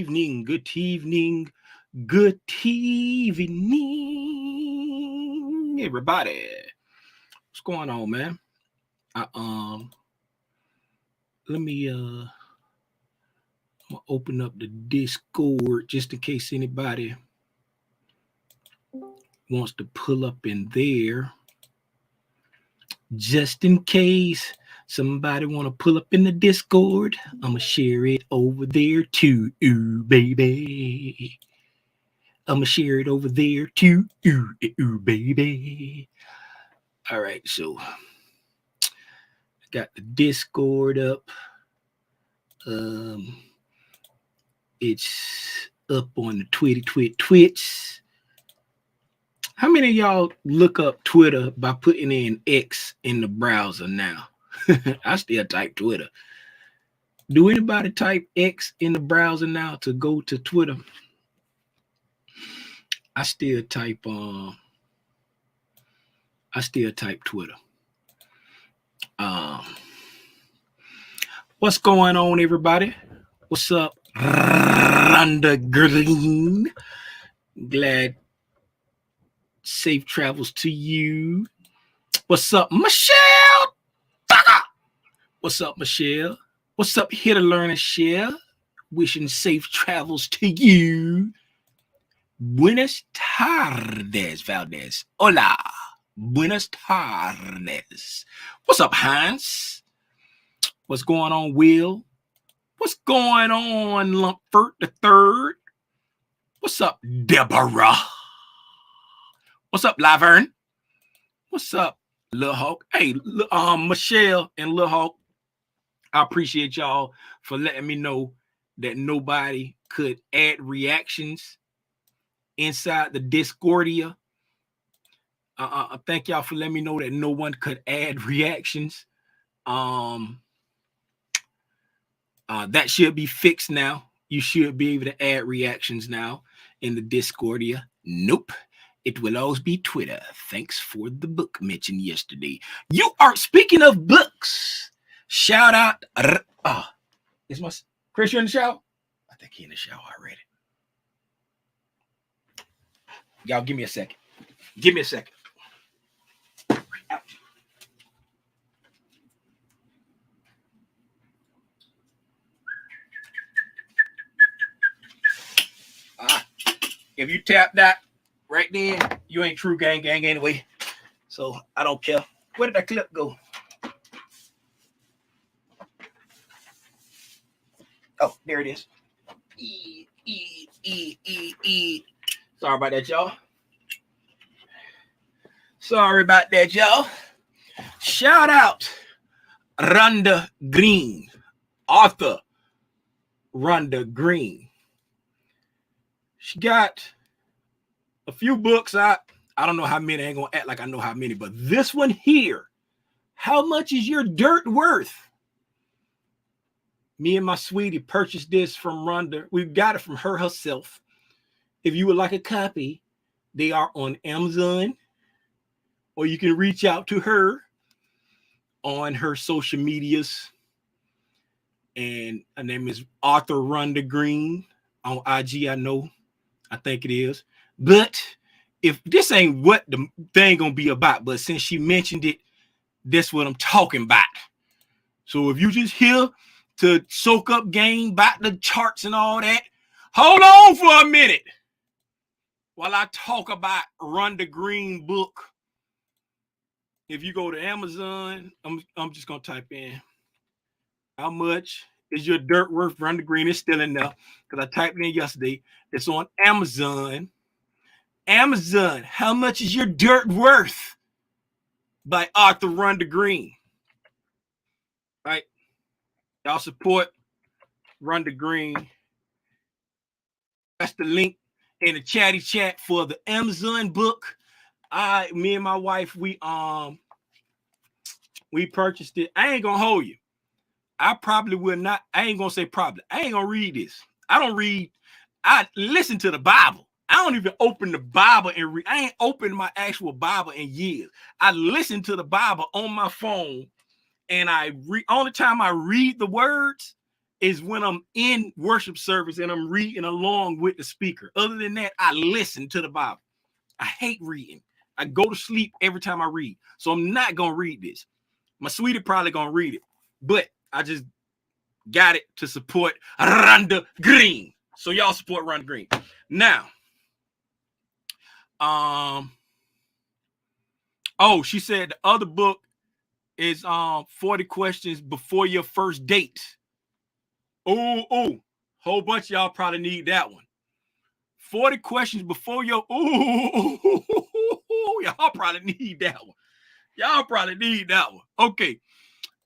evening, good evening, good evening, everybody. What's going on, man? I, let me I'm gonna open up the Discord just in case anybody wants to pull up in there. Just in case somebody want to pull up in the Discord, I'm gonna share it over there too, ooh, baby. I'm gonna share it over there too, ooh, baby. All right, so I got the Discord up. It's up on the Twitch. How many of y'all look up Twitter by putting in X in the browser now? I still type Twitter. Do anybody type X in the browser now to go to Twitter? I still type Twitter. What's going on, everybody? What's up, Rhonda Green? Glad safe travels to you. What's up, Michelle? What's up, Michelle? What's up, here to learn and share? Wishing safe travels to you. Buenas tardes, Valdez. Hola. Buenas tardes. What's up, Hans? What's going on, Will? What's going on, Lumpfert the Third? What's up, Deborah? What's up, Laverne? What's up, Lil Hawk? Hey, Michelle and Lil Hawk, I appreciate y'all for letting me know that nobody could add reactions inside the Discordia. Thank y'all for letting me know that no one could add reactions. That should be fixed now. You should be able to add reactions now in the Discordia. Nope. It will always be Twitter. Thanks for the book mentioned yesterday. You are speaking of books. Shout out. Is my Chris, you in the shower? I think he's in the shower already. Y'all give me a second. Give me a second. If you tap that right then, you ain't true gang anyway. So I don't care. Where did that clip go? Oh, there it is. Sorry about that, y'all. Shout out Rhonda Green, author Rhonda Green. She got a few books out. I don't know how many. I ain't gonna act like I know how many, but this one here, How Much Is Your Dirt Worth? Me and my sweetie purchased this from Rhonda. We got it from her herself. If you would like a copy, they are on Amazon, or you can reach out to her on her social medias. And her name is Author Rhonda Green on IG. I think it is. But if this ain't what the thing gonna be about, but since she mentioned it, that's what I'm talking about. So if you just here to soak up game about the charts and all that, hold on for a minute while I talk about Rhonda Green book. If you go to Amazon, I'm just gonna type in How Much Is Your Dirt Worth? Rhonda Green is still in there because I typed it in yesterday. It's on Amazon. How Much Is Your Dirt Worth? By Author Rhonda Green. Right? Y'all support Rhonda Green. That's the link in the chatty chat for the Amazon book. Me and my wife, we purchased it. I ain't gonna hold you. I probably will not. I ain't gonna say probably. I ain't gonna read this. I don't read. I listen to the Bible. I don't even open the Bible and read. I ain't opened my actual Bible in years. I listen to the Bible on my phone, and I read. Only time I read the words is when I'm in worship service and I'm reading along with the speaker. Other than that, I listen to the Bible. I hate reading. I go to sleep every time I read. So I'm not going to read this. My sweetie probably going to read it. But I just got it to support Rhonda Green. So y'all support Rhonda Green. Now, she said the other book is 40 Questions Before Your First Date. Whole bunch of y'all probably need that one. 40 questions before your y'all probably need that one. Y'all probably need that one. Okay.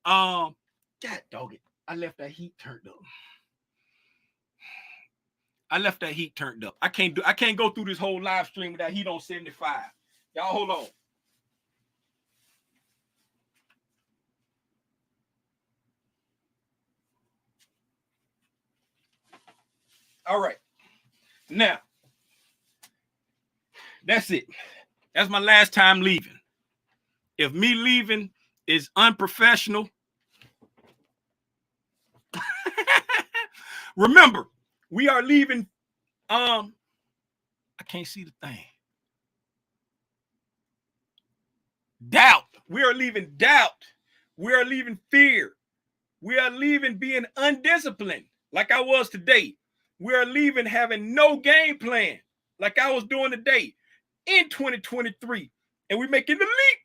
God dog it. I left that heat turned up. I can't go through this whole live stream with that heat on 75. Y'all hold on. All right. Now, that's it. That's my last time leaving. If me leaving is unprofessional, remember, we are leaving. I can't see the thing. Doubt. We are leaving doubt. We are leaving fear. We are leaving being undisciplined, like I was today. We are leaving having no game plan, like I was doing today in 2023. And we're making the leap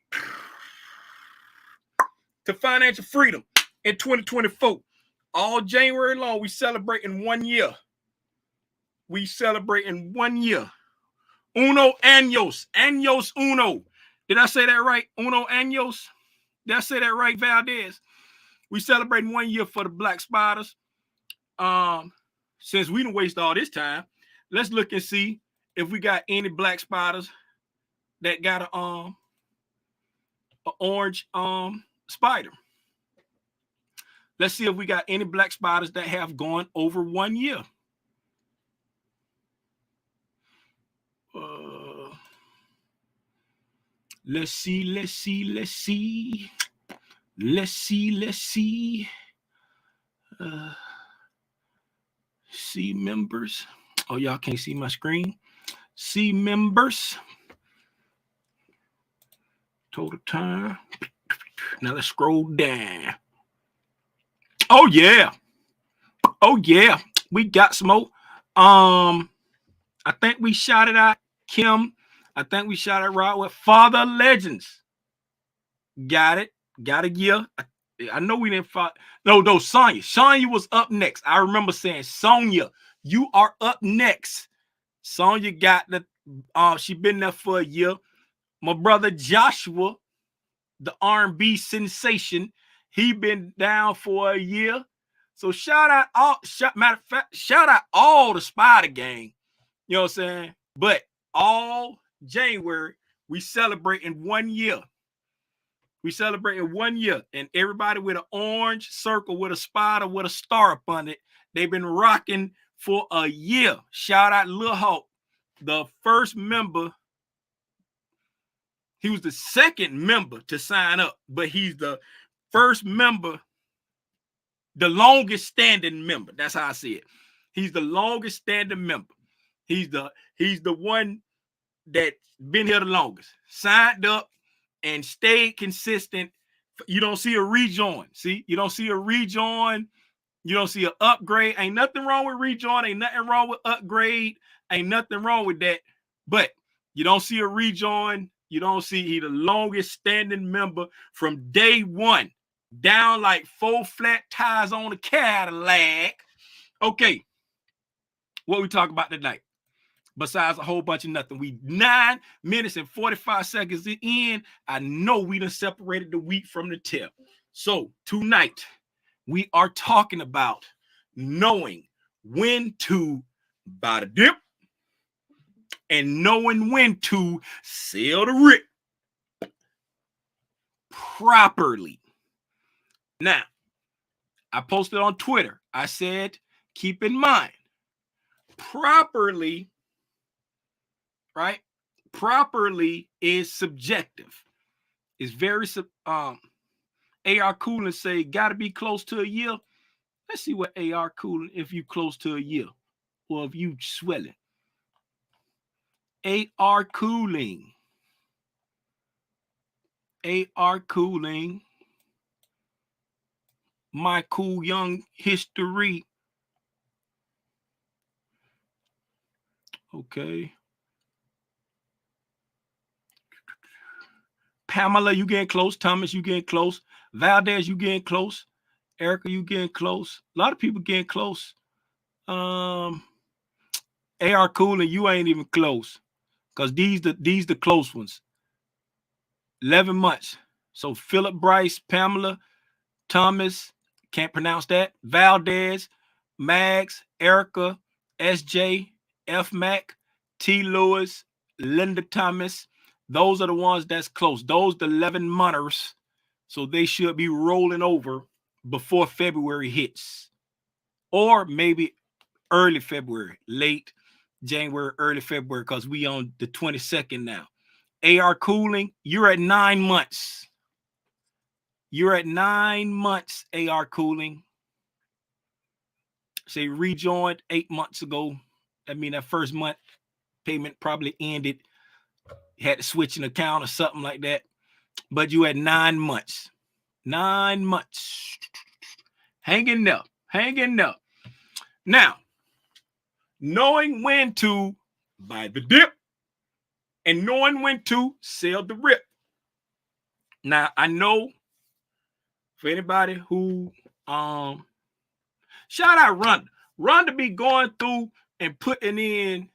to financial freedom in 2024. All January long, we celebrating 1 year. We celebrating 1 year. Uno años. Años uno. Did I say that right? Uno años. Did I say that right, Valdez? We celebrating 1 year for the Black Spiders. Since we didn't waste all this time, let's look and see if we got any Black Spiders that got a orange spider. Let's see if we got any Black Spiders that have gone over 1 year. Let's see. See members. Oh, y'all can't see my screen. See members. Total time. Now let's scroll down. Oh yeah. We got some more. I think we shouted out Kim. I think we shouted out with Father Legends. Got it. Got a year. I know we didn't fight. No, Sonya. Sonya was up next. I remember saying, Sonya, you are up next. Sonya got the she been there for a year. My brother Joshua, the R&B sensation, he been down for a year. So shout out all the Spider Gang. You know what I'm saying? But all January, we celebrating 1 year. We celebrating 1 year, and everybody with an orange circle with a spider with a star up on it. They've been rocking for a year. Shout out Lil Hawk, the first member. He was the second member to sign up, but he's the first member, the longest standing member. That's how I see it. He's the longest standing member. He's the one that's been here the longest. Signed up and stayed consistent. You don't see a rejoin. See, you don't see a rejoin. You don't see an upgrade. Ain't nothing wrong with rejoin. Ain't nothing wrong with upgrade. Ain't nothing wrong with that. But you don't see a rejoin. You don't see he the longest standing member from day one. Down like 4 flat tires on a Cadillac. Okay. What we talk about tonight? Besides a whole bunch of nothing. We 9 minutes and 45 seconds in. I know we done separated the wheat from the tip. So tonight, we are talking about knowing when to buy the dip and knowing when to sell the rip properly. Now, I posted on Twitter. I said, keep in mind, properly, right? Properly is subjective. It's very AR Coolin say gotta be close to a year. Let's see what AR cooling if you close to a year or if you swelling. AR cooling. AR cooling. My cool young history. Okay. Pamela, you getting close. Thomas, you getting close. Valdez, you getting close. Erica, you getting close. A lot of people getting close. AR cooling, you ain't even close. Because these the close ones. 11 months. So Philip, Bryce, Pamela, Thomas, can't pronounce that. Valdez, Mags, Erica, SJ, F Mac, T Lewis, Linda Thomas. Those are the ones that's close. Those the 11 monters. So they should be rolling over before February hits. Or maybe early February, late January, early February, because we on the 22nd now. AR cooling, you're at 9 months. You're at 9 months, AR cooling. Say rejoined 8 months ago. I mean, that first month payment probably ended. You had to switch an account or something like that. But you had 9 months. 9 months. Hanging up. Hanging up. Now, knowing when to buy the dip and knowing when to sell the rip. Now, I know for anybody who shout out Rhonda. Rhonda be going through and putting in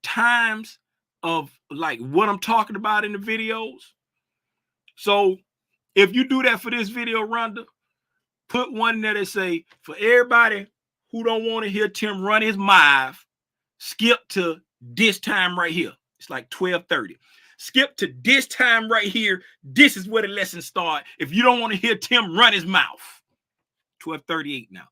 times of like what I'm talking about in the videos. So if you do that for this video, Rhonda, put one there that say, for everybody who don't want to hear Tim run his mouth, skip to this time right here. It's like 12:30. Skip to this time right here. This is where the lesson starts. If you don't want to hear Tim run his mouth. 12:38 now.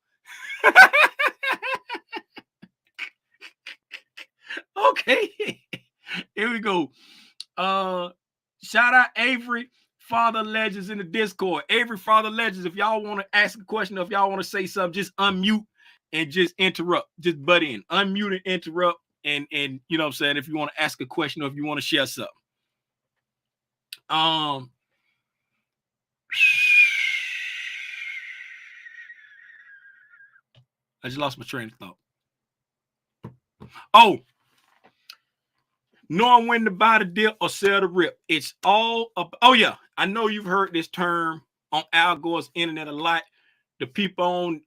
Okay. Here we go. Shout out Avery, Father Legends in the Discord. Avery, Father Legends, if y'all want to ask a question, or if y'all want to say something, just unmute and just interrupt. Just butt in. Unmute and interrupt. And you know what I'm saying, if you want to ask a question or if you want to share something. I just lost my train of thought. Oh, knowing when to buy the dip or sell the rip. It's all up. Oh, yeah. I know you've heard this term on Al Gore's internet a lot. The people on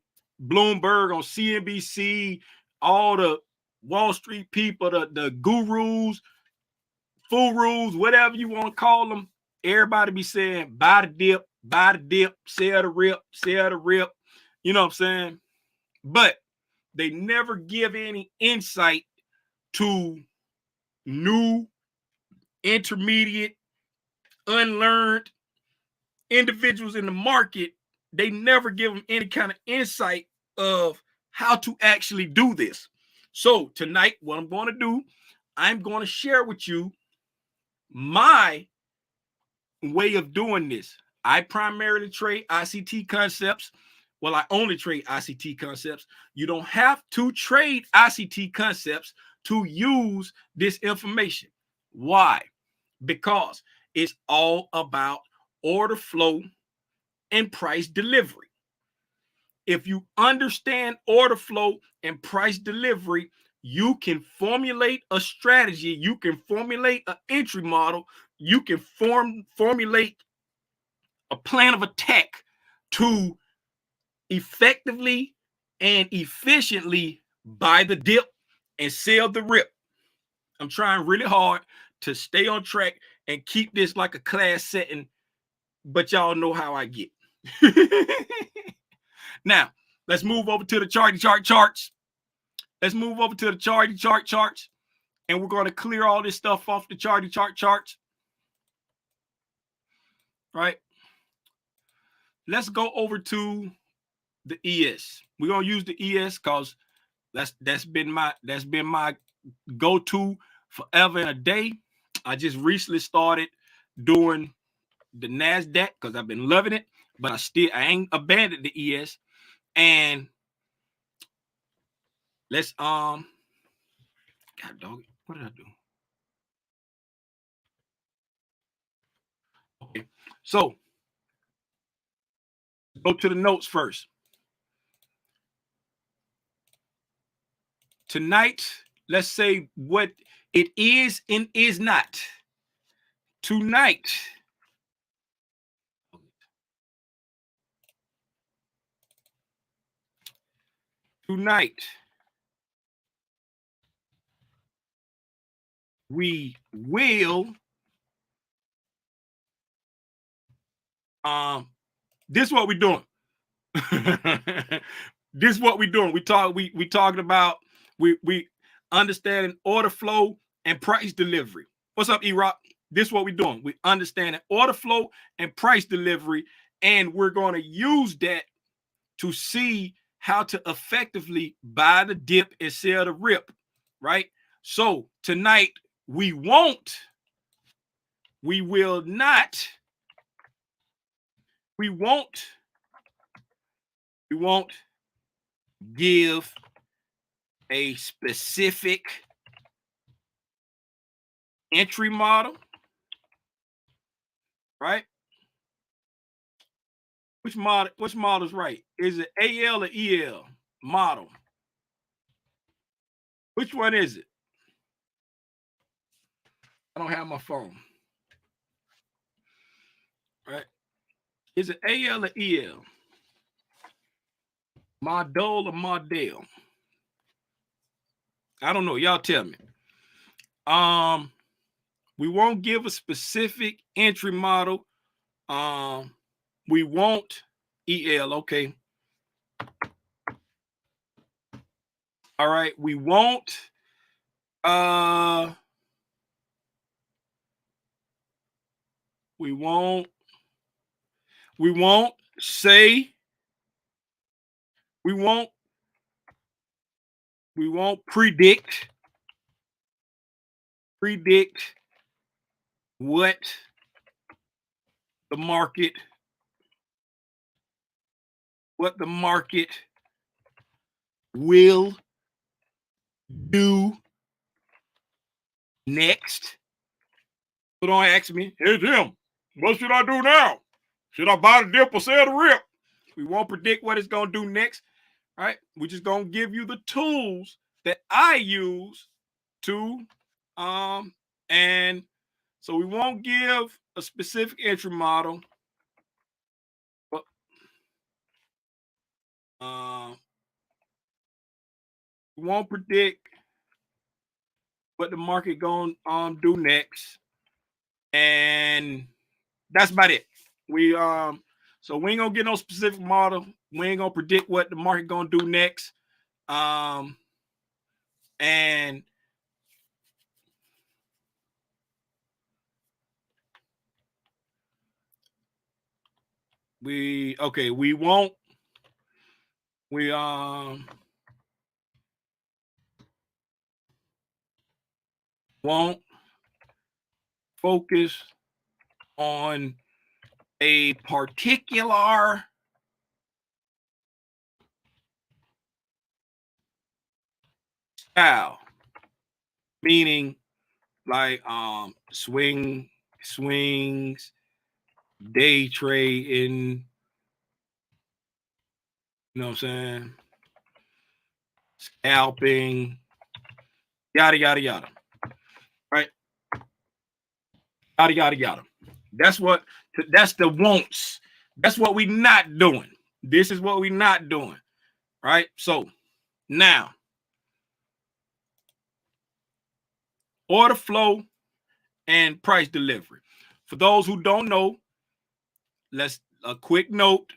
Bloomberg, on CNBC, all the Wall Street people, the gurus, furus, whatever you want to call them. Everybody be saying, buy the dip, sell the rip, sell the rip. You know what I'm saying? But they never give any insight to new, intermediate, unlearned individuals in the market. They never give them any kind of insight of how to actually do this. So tonight, what I'm going to do, I'm going to share with you my way of doing this. I primarily trade ICT concepts. Well, I only trade ICT concepts. You don't have to trade ICT concepts to use this information. Why? Because it's all about order flow and price delivery. If you understand order flow and price delivery, you can formulate a strategy. You can formulate an entry model. You can formulate a plan of attack to effectively and efficiently buy the dip and sell the rip. I'm trying really hard to stay on track and keep this like a class setting, but y'all know how I get. Now, let's move over to the charts. Let's move over to the charts, and we're going to clear all this stuff off the charts. Right? Let's go over to the ES. We're going to use the ES because that's been my go-to forever and a day. I just recently started doing the NASDAQ because I've been loving it, but I ain't abandoned the ES. And let's God dog, what did I do? Okay, so go to the notes first. Tonight, let's say what it is and is not. Tonight, we will this is what we're doing. This is what we're doing. We talking about we understanding order flow and price delivery. What's up, E-Rock? This is what we're doing. We understanding order flow and price delivery, and we're going to use that to see how to effectively buy the dip and sell the rip, right? So tonight we will not, we won't give a specific entry model, right? Which model is right? Is it AL or EL model? Which one is it? I don't have my phone. Right? Is it AL or EL? Model or model? I don't know. Y'all tell me. We won't give a specific entry model. We won't EL. Okay. All right. We won't. We won't say. We won't predict what the market will do next. So don't ask me, hey Jim, what should I do now? Should I buy the dip or sell the rip? We won't predict what it's going to do next. All right. We're just going to give you the tools that I use to, and so we won't give a specific entry model, but we won't predict what the market going to do next. And that's about it. We so we ain't gonna get no specific model. We ain't gonna predict what the market gonna do next. And we won't focus on a particular style, meaning like swings, day trading, you know what I'm saying? Scalping, yada yada yada. Right? Yada yada yada. That's the wants. That's what we not doing. This is what we not doing. Right? So now, order flow and price delivery. For those who don't know, let's a quick note.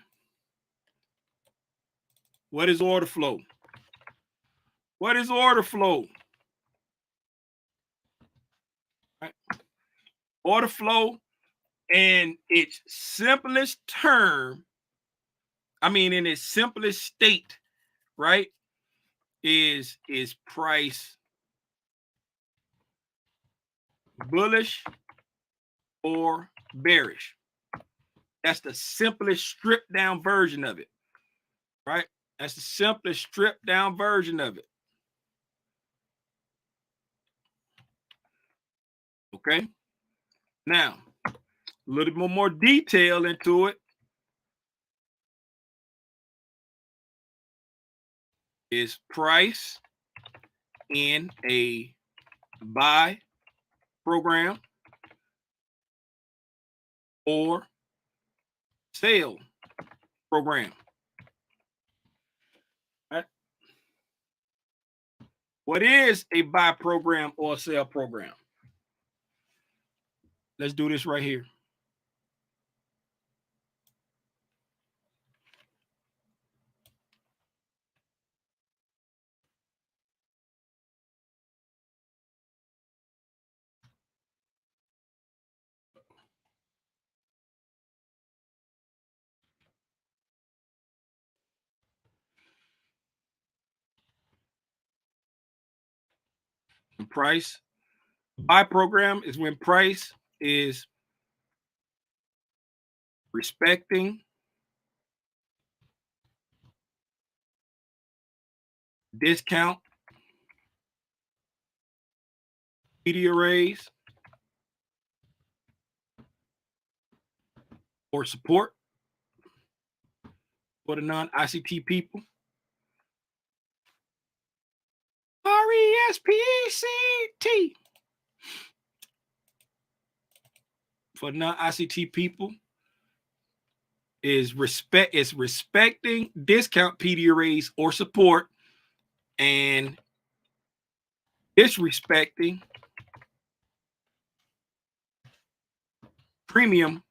What is order flow? What is order flow? Right? Order flow in its simplest term, in its simplest state, right, is price bullish or bearish. That's the simplest stripped down version of it, right? That's the simplest stripped down version of it. Okay. Now, a little bit more detail into it is price in a buy program or sale program. Right? What is a buy program or sell program? Let's do this right here. The price buy program is when price is respecting discount media arrays or support for the non-ICT people. RESPECT for non-ICT people is respecting discount PD arrays or support and disrespecting premium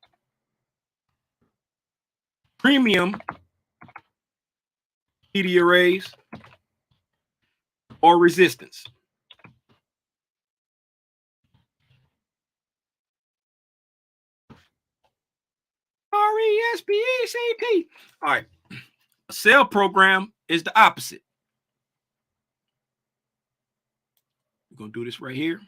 PD arrays or resistance. RESPECT. All right. A sale program is the opposite. We're going to do this right here.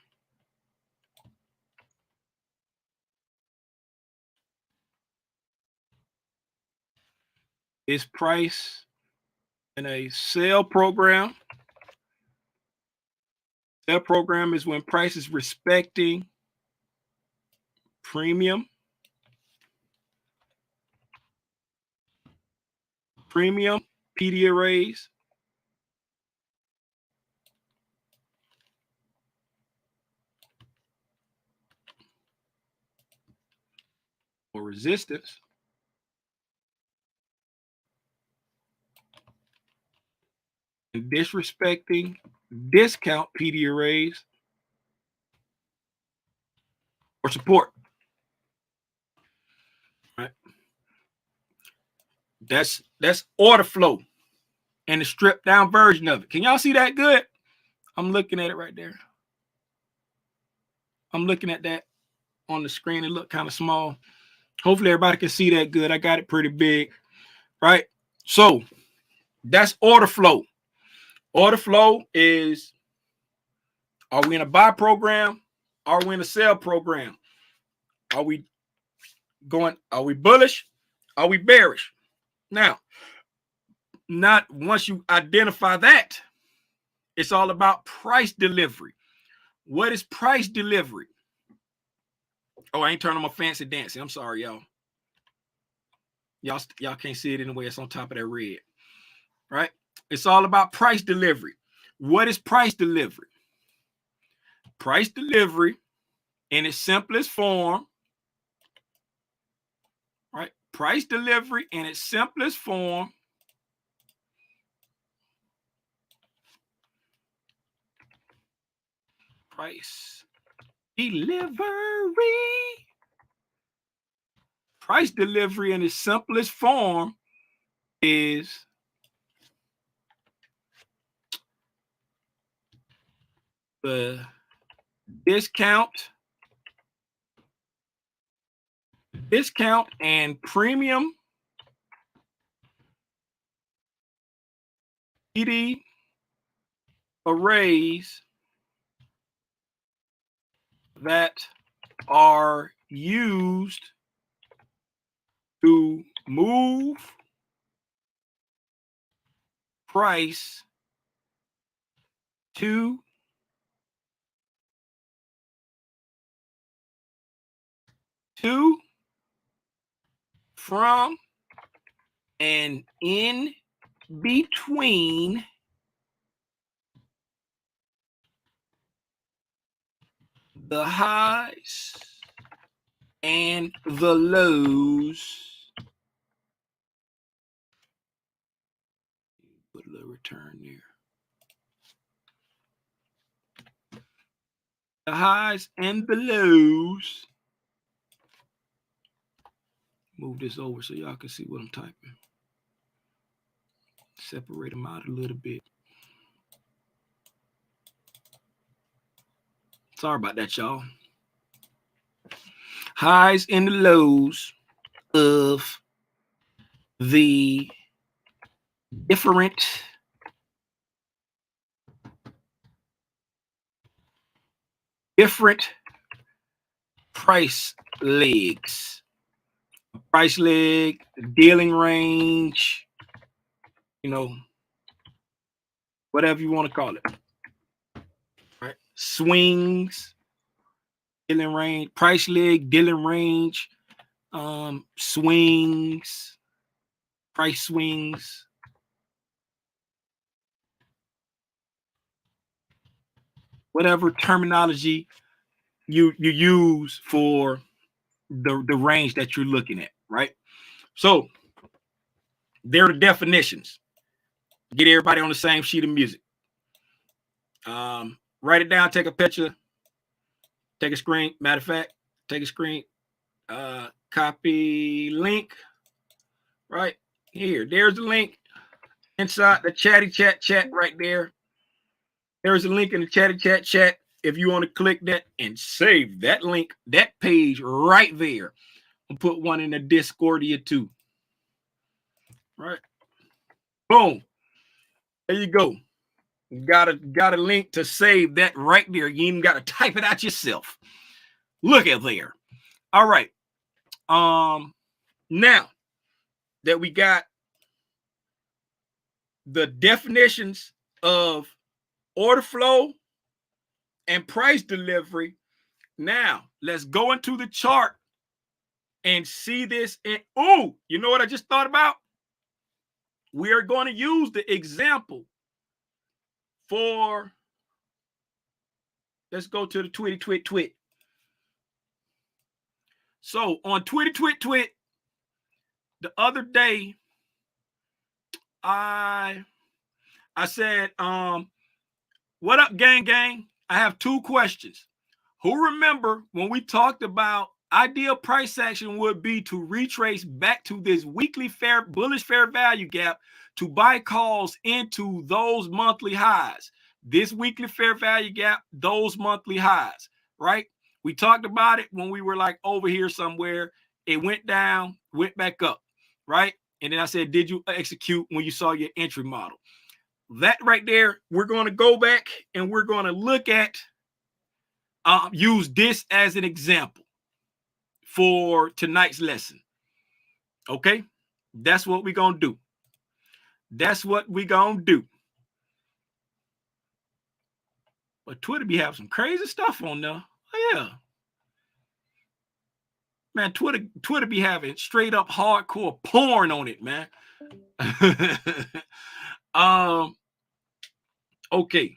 It's price in a sale program. Sale program is when price is respecting premium PD arrays or resistance and disrespecting discount PD arrays or support. Right? That's order flow and the stripped down version of it. Can y'all see that good? I'm looking at it right there. I'm looking at that on the screen. It looked kind of small. Hopefully everybody can see that good. I got it pretty big, right? So that's order flow. Order flow is, are we in a buy program? Are we in a sell program? Are we bullish? Are we bearish? Now, not once you identify that, it's all about price delivery. What is price delivery? Oh, I ain't turning my fancy dancing. I'm sorry, y'all. Y'all can't see it in the way it's on top of that red, right? It's all about price delivery. What is price delivery? Price delivery in its simplest form, right? Price delivery in its simplest form price delivery. Price delivery in its simplest form is the discount and premium PD arrays that are used to move price to from and in between the highs and the lows. Put a little return there. The highs and the lows. Move this over so y'all can see what I'm typing. Separate them out a little bit. Sorry about that, y'all. Highs and the lows of the different price legs. Price leg, dealing range, you know, whatever you want to call it. Right? Swings, dealing range, price leg, dealing range, swings, price swings. Whatever terminology you use for the range that you're looking at, right? So there are the definitions. Get everybody on the same sheet of music. Write it down, take a picture, take a screen. Matter of fact, take a screen, copy link right here. There's the link inside the chatty chat right there. There's a link in the chatty chat. If you want to click that and save that link, that page right there, I'll put one in the Discordia too. Right. Boom. There you go. Got a link to save that right there. You even got to type it out yourself. Look at there. All right. Now that we got the definitions of order flow and price delivery, now let's go into the chart and see this. And oh, you know what I just thought about? We are going to use the example for, let's go to the twit. So on twit, the other day, I said, what up, gang? I have two questions. Who remember when we talked about ideal price action would be to retrace back to this weekly bullish fair value gap to buy calls into those monthly highs? This weekly fair value gap, those monthly highs, right? We talked about it when we were like over here somewhere. It went down, went back up, right? And then I said, did you execute when you saw your entry model? That right there, we're going to go back and we're going to look at, use this as an example for tonight's lesson. Okay? That's what we're going to do. That's what we're going to do. But Twitter be having some crazy stuff on there. Oh, yeah. Man, Twitter be having straight up hardcore porn on it, man. Okay.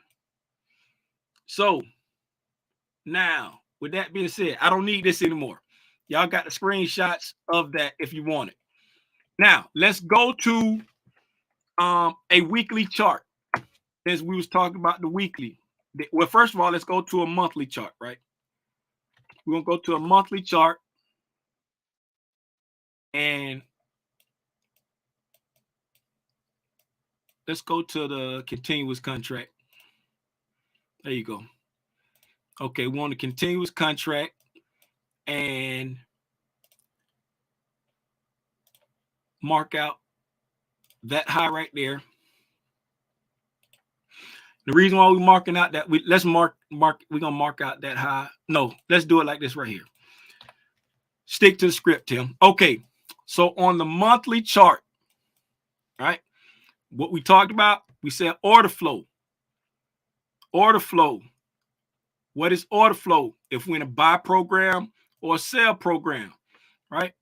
So now, with that being said, I don't need this anymore. Y'all got the screenshots of that if you want it. Now, let's go to a weekly chart. Since we was talking about the weekly. Well, first of all, let's go to a monthly chart, right? We're going to go to a monthly chart. And let's go to the continuous contract. There you go. Okay, we want a continuous contract. And mark out that high right there. The reason why we're marking out that, we're gonna mark out that high. No, let's do it like this right here. Stick to the script, Tim. Okay, so on the monthly chart, right? What we talked about, We said order flow. Order flow. What is order flow? If we're in a buy program or a sell program, right?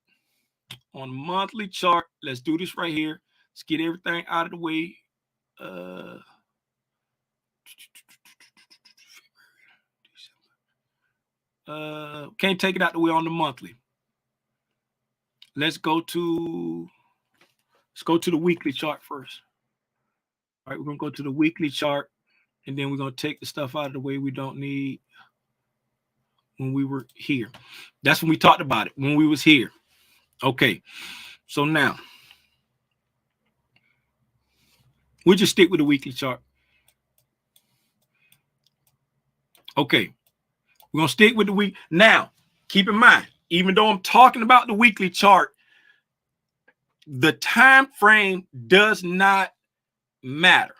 On a monthly chart, let's do this right here. Let's get everything out of the way. Can't take it out the way on the monthly. Let's go to the weekly chart first. All right, we're gonna go to the weekly chart, and then we're gonna take the stuff out of the way we don't need when we were here. That's when we talked about it, when we was here. Okay, so now we'll just stick with the weekly chart. Okay, we're gonna stick with the week. Now, keep in mind, even though I'm talking about the weekly chart, the time frame does not matter,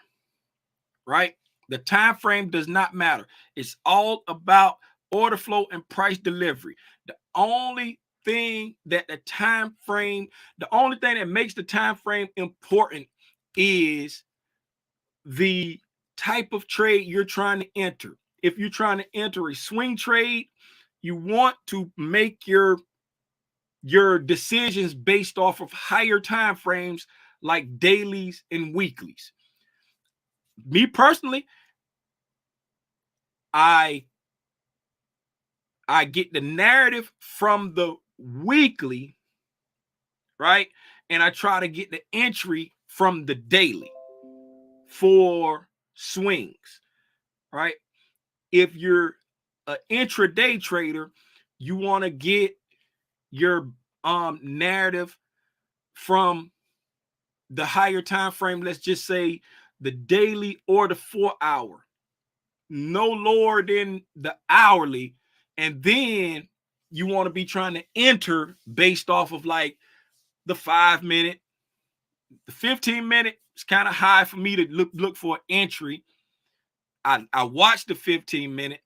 right? The time frame does not matter. It's all about order flow and price delivery. The only thing that the only thing that makes the time frame important is the type of trade you're trying to enter. If you're trying to enter a swing trade, you want to make your decisions based off of higher time frames like dailies and weeklies. Me personally, I get the narrative from the weekly, right? And I try to get the entry from the daily for swings, right? If you're an intraday trader, you want to get your narrative from the higher time frame. Let's just say the daily or the 4 hour, no lower than the hourly. And then you want to be trying to enter based off of like the 5 minute, the 15 minute. It's kind of high for me to look for entry. I watch the 15 minute,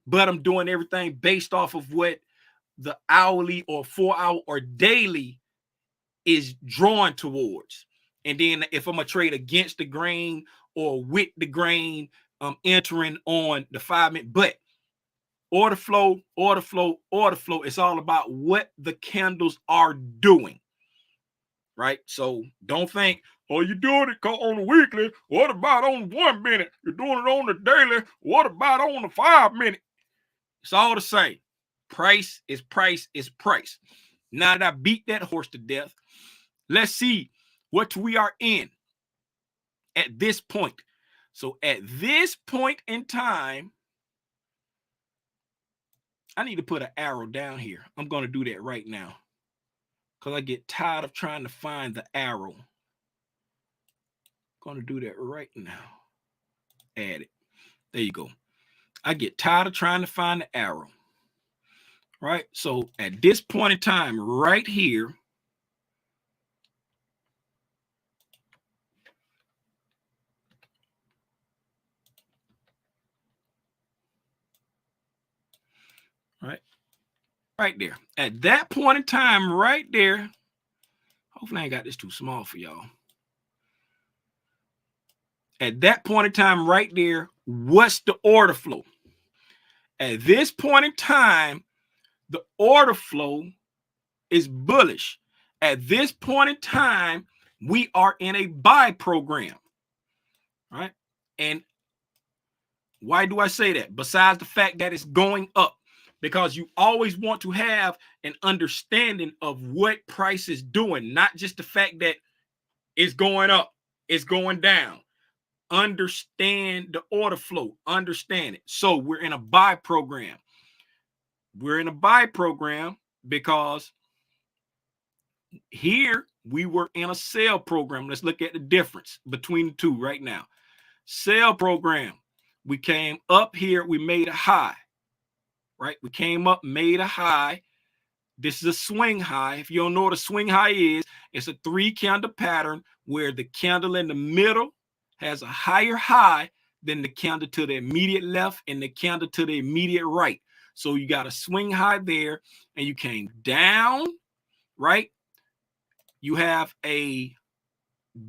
but I'm doing everything based off of what the hourly or 4 hour or daily is drawn towards. And then if I'm a trade against the grain or with the grain, I'm entering on the 5 minute. But order flow, order flow, order flow. It's all about what the candles are doing, right? So don't think, oh, you're doing it on the weekly. What about on 1 minute? You're doing it on the daily. What about on the 5 minute? It's all the same. Price is price is price. Now that I beat that horse to death, let's see what we are in at this point. So at this point in time, I need to put an arrow down here. I'm going to do that right now because I get tired of trying to find the arrow. I'm going to do that right now. Add it. There you go. I get tired of trying to find the arrow. Right? So at this point in time, right here, right there. At that point in time, right there, hopefully I ain't got this too small for y'all. At that point in time, right there, what's the order flow? At this point in time, the order flow is bullish. At this point in time, we are in a buy program, right? And why do I say that? Besides the fact that it's going up, because you always want to have an understanding of what price is doing, not just the fact that it's going up, it's going down. Understand the order flow, understand it. So we're in a buy program. We're in a buy program because here we were in a sell program. Let's look at the difference between the two right now. Sell program. We came up here, we made a high, right? We came up, made a high. This is a swing high. If you don't know what a swing high is, it's a 3-candle pattern where the candle in the middle has a higher high than the candle to the immediate left and the candle to the immediate right. So you got a swing high there and you came down, right? You have a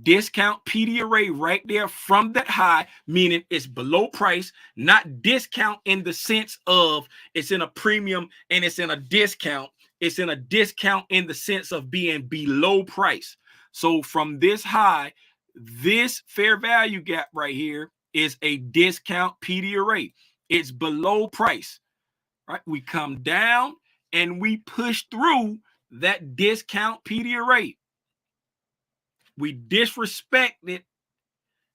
discount PD array right there from that high, meaning it's below price, not discount in the sense of it's in a premium and it's in a discount. It's in a discount in the sense of being below price. So from this high, this fair value gap right here is a discount PD array. It's below price, right? We come down and we push through that discount PD array. We disrespected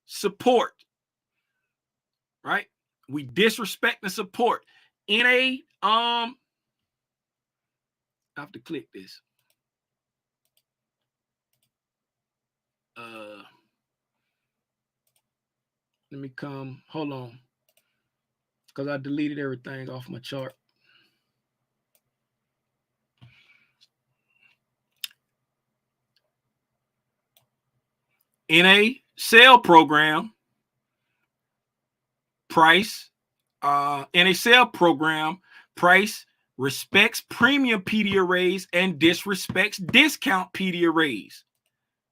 support, right? We disrespect the support in a I have to click this. Let me come, hold on, because I deleted everything off my chart. In a sale program, price respects premium PD arrays and disrespects discount PD arrays,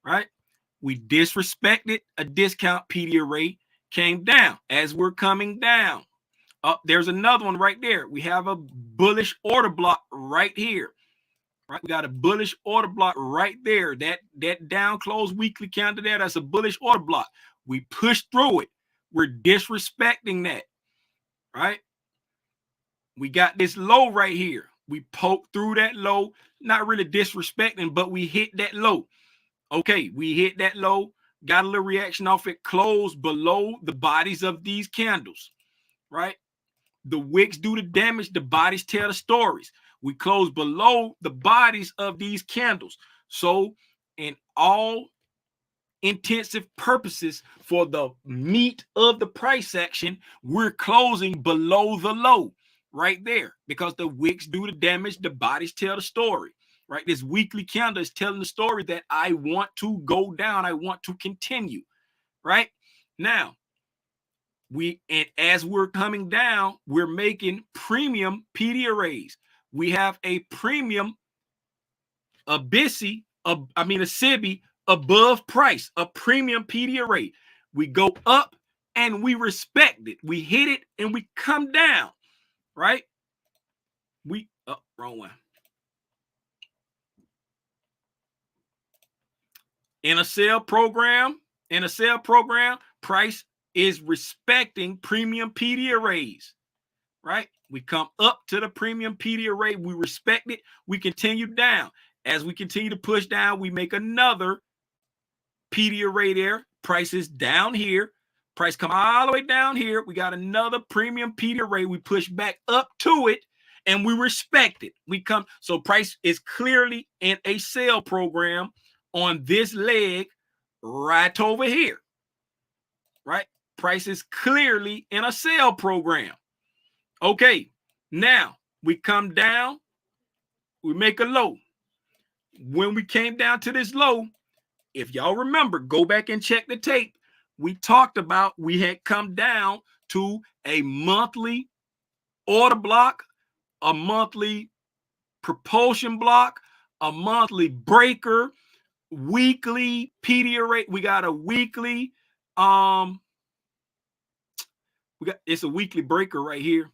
right? We disrespected a discount PD array, came down. As we're coming down, there's another one right there. We have a bullish order block right here, right? We got a bullish order block right there. That down close weekly candle there, that's a bullish order block. We push through it. We're disrespecting that, right? We got this low right here. We poked through that low, not really disrespecting, but we hit that low. Okay, we hit that low, got a little reaction off it, closed below the bodies of these candles, right? The wicks do the damage, the bodies tell the stories. We close below the bodies of these candles. So in all intensive purposes, for the meat of the price action, we're closing below the low right there, because the wicks do the damage, the bodies tell the story, right? This weekly candle is telling the story that I want to go down, I want to continue, right? Now, and as we're coming down, we're making premium PD arrays. We have a premium, a SIBI above price, a premium PD array. We go up and we respect it. We hit it and we come down, right? Wrong one. In a sale program, price is respecting premium PD arrays, right? We come up to the premium PD array, we respect it, we continue down. As we continue to push down, we make another PD array there. Price is down here. Price come all the way down here. We got another premium PD array. We push back up to it and we respect it. So price is clearly in a sale program on this leg right over here, right? Price is clearly in a sale program. Okay, now we come down, we make a low. When we came down to this low, if y'all remember, go back and check the tape. We talked about we had come down to a monthly order block, a monthly propulsion block, a monthly breaker, weekly PD array. We got a weekly, it's a weekly breaker right here.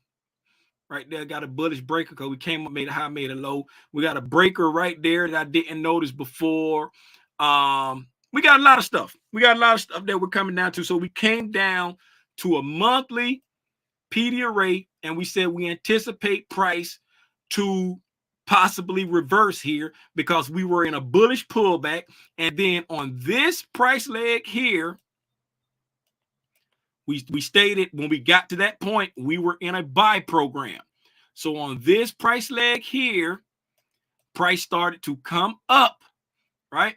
Right there, got a bullish breaker because we came up, made a high, made a low. We got a breaker right there that I didn't notice before. We got a lot of stuff. That we're coming down to. So we came down to a monthly PD array, and we said we anticipate price to possibly reverse here because we were in a bullish pullback. And then on this price leg here, we stated when we got to that point, we were in a buy program. So on this price leg here, price started to come up, right?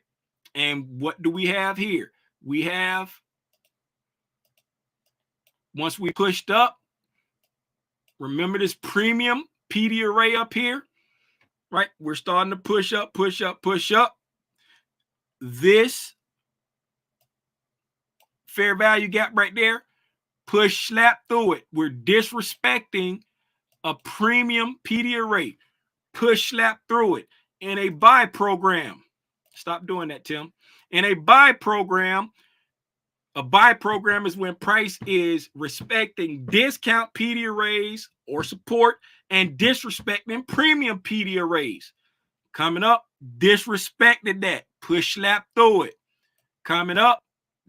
And what do we have here? We have, once we pushed up, remember this premium PD array up here, right? We're starting to push up, push up, push up. This fair value gap right there, push, slap through it. We're disrespecting a premium PD array. Push, slap through it in a buy program. Stop doing that, Tim. In a buy program is when price is respecting discount PD arrays or support and disrespecting premium PD arrays. Coming up, disrespected that. Push slap through it. Coming up,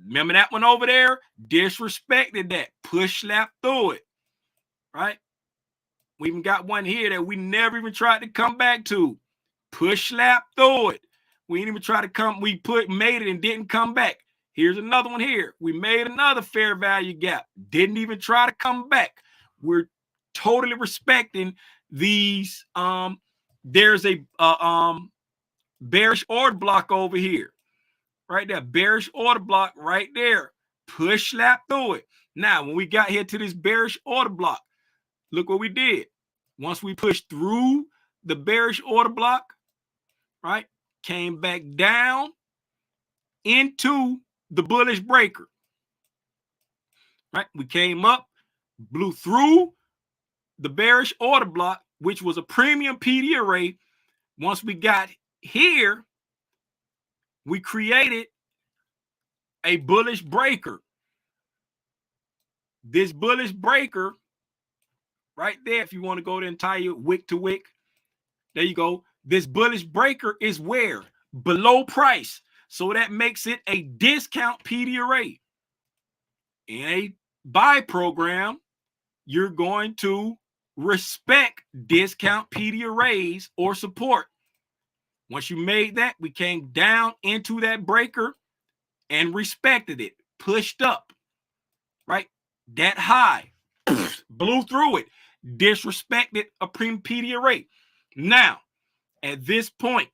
remember that one over there? Disrespected that. Push slap through it. Right? We even got one here that we never even tried to come back to. Push slap through it. We didn't even try to come. We made it and didn't come back. Here's another one here. We made another fair value gap. Didn't even try to come back. We're totally respecting these. There's a bearish order block over here. Right there. Bearish order block right there. Push slap through it. Now, when we got here to this bearish order block, look what we did. Once we pushed through the bearish order block, right, came back down into the bullish breaker. Right, we came up, blew through the bearish order block, which was a premium PD array. Once we got here, we created a bullish breaker. This bullish breaker right there, if you want to go the entire wick to wick, there you go. This bullish breaker is where? Below price. So that makes it a discount PD array. In a buy program, you're going to respect discount PD arrays or support. Once you made that, we came down into that breaker and respected it, pushed up, right? That high, blew through it, disrespected a premium PD array. Now, at this point,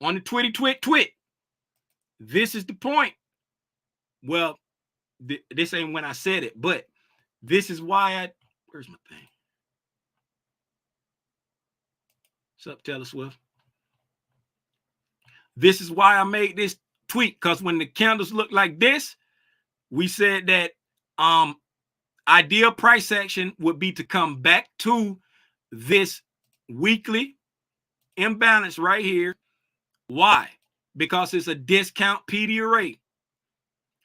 on the twit, this is the point. Well, this ain't when I said it, but this is why where's my thing? What's up, Taylor Swift? This is why I made this tweet, because when the candles look like this, we said that ideal price action would be to come back to this weekly imbalance right here. Why? Because it's a discount PD array.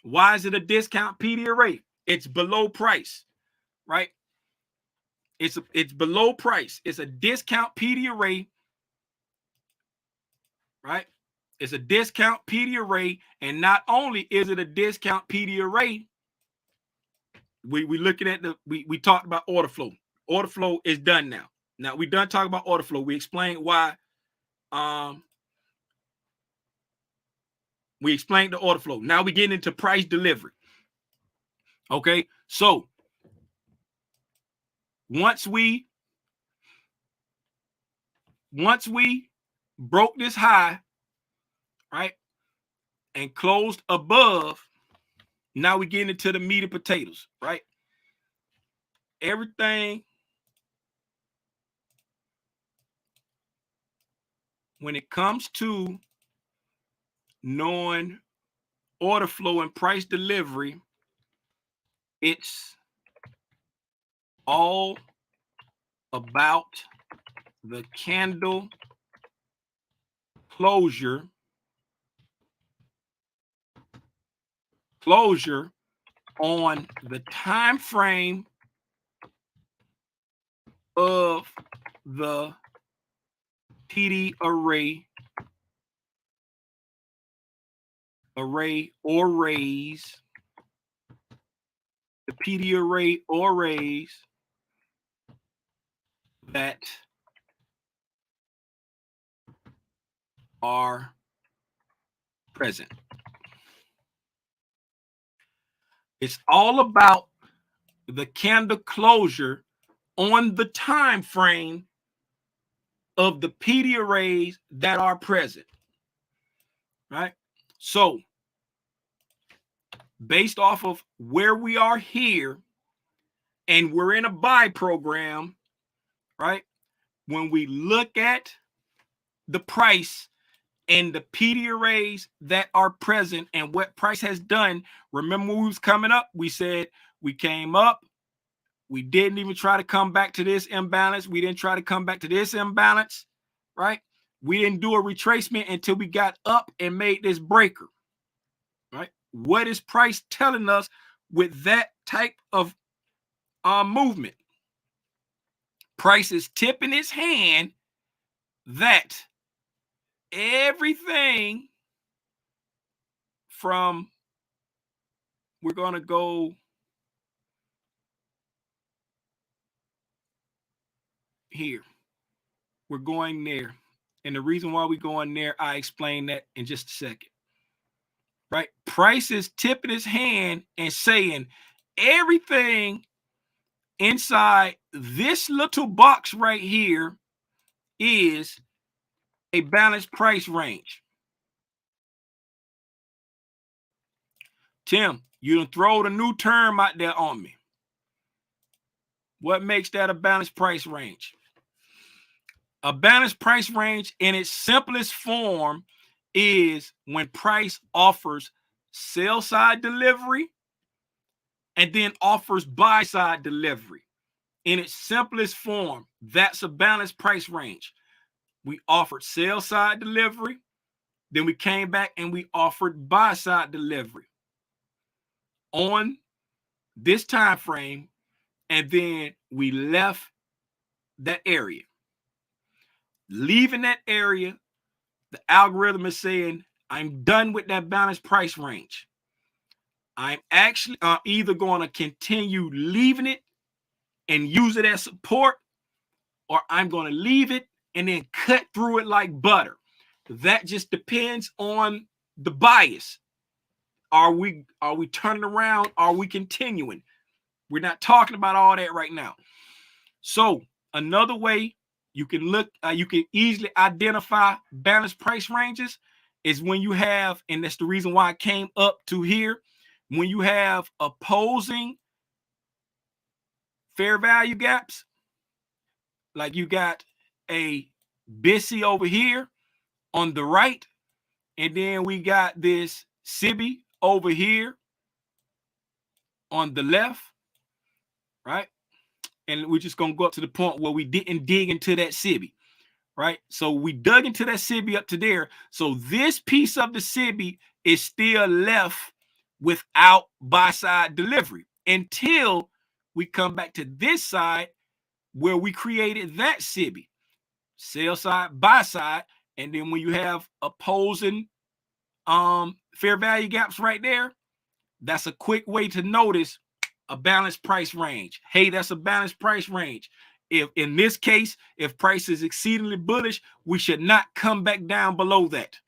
Why is it a discount PD array? It's below price, right? It's below price. It's a discount PD array, right? It's a discount PD array, and not only is it a discount PD array, we looking at we talked about order flow. Order flow is done now. Now we done talking about order flow. We explained why. We explained the order flow. Now we get into price delivery. Okay, so once we broke this high, right, and closed above, now we get into the meat and potatoes, right? Everything when it comes to knowing order flow and price delivery, it's all about the candle closure on the time frame of the PD array or raise, the PD array or raise that are present. It's all about the candle closure on the time frame of the PD arrays that are present, right? So based off of where we are here, and we're in a buy program, right? When we look at the price and the PD arrays that are present and what price has done, remember when we was coming up, we said we came up, we didn't even try to come back to this imbalance. We didn't try to come back to this imbalance, right? We didn't do a retracement until we got up and made this breaker, right? What is price telling us with that type of movement? Price is tipping his hand that everything from, we're going to go here. We're going there. And the reason why we're going there, I explain that in just a second. Right? Price is tipping his hand and saying everything inside this little box right here is a balanced price range. Tim, you done throw the new term out there on me. What makes that a balanced price range? A balanced price range in its simplest form is when price offers sell side delivery and then offers buy side delivery. In its simplest form, that's a balanced price range. We offered sell side delivery, then we came back and we offered buy side delivery on this time frame, and then we left that area. Leaving that area, the algorithm is saying, I'm done with that balanced price range. I'm actually either going to continue leaving it and use it as support, or I'm going to leave it and then cut through it like butter. That just depends on the bias. Are we turning around? Are we continuing? We're not talking about all that right now. So another way you can look, you can easily identify balanced price ranges is when you have, and that's the reason why I came up to here, when you have opposing fair value gaps, like you got a BISI over here on the right, and then we got this SIBI over here on the left, right? And we're just going to go up to the point where we didn't dig into that SIBI, right? So we dug into that SIBI up to there. So this piece of the SIBI is still left without buy side delivery until we come back to this side where we created that SIBI, sell side, buy side. And then when you have opposing fair value gaps right there, that's a quick way to notice a balanced price range. Hey, that's a balanced price range. If in this case, if price is exceedingly bullish, we should not come back down below that.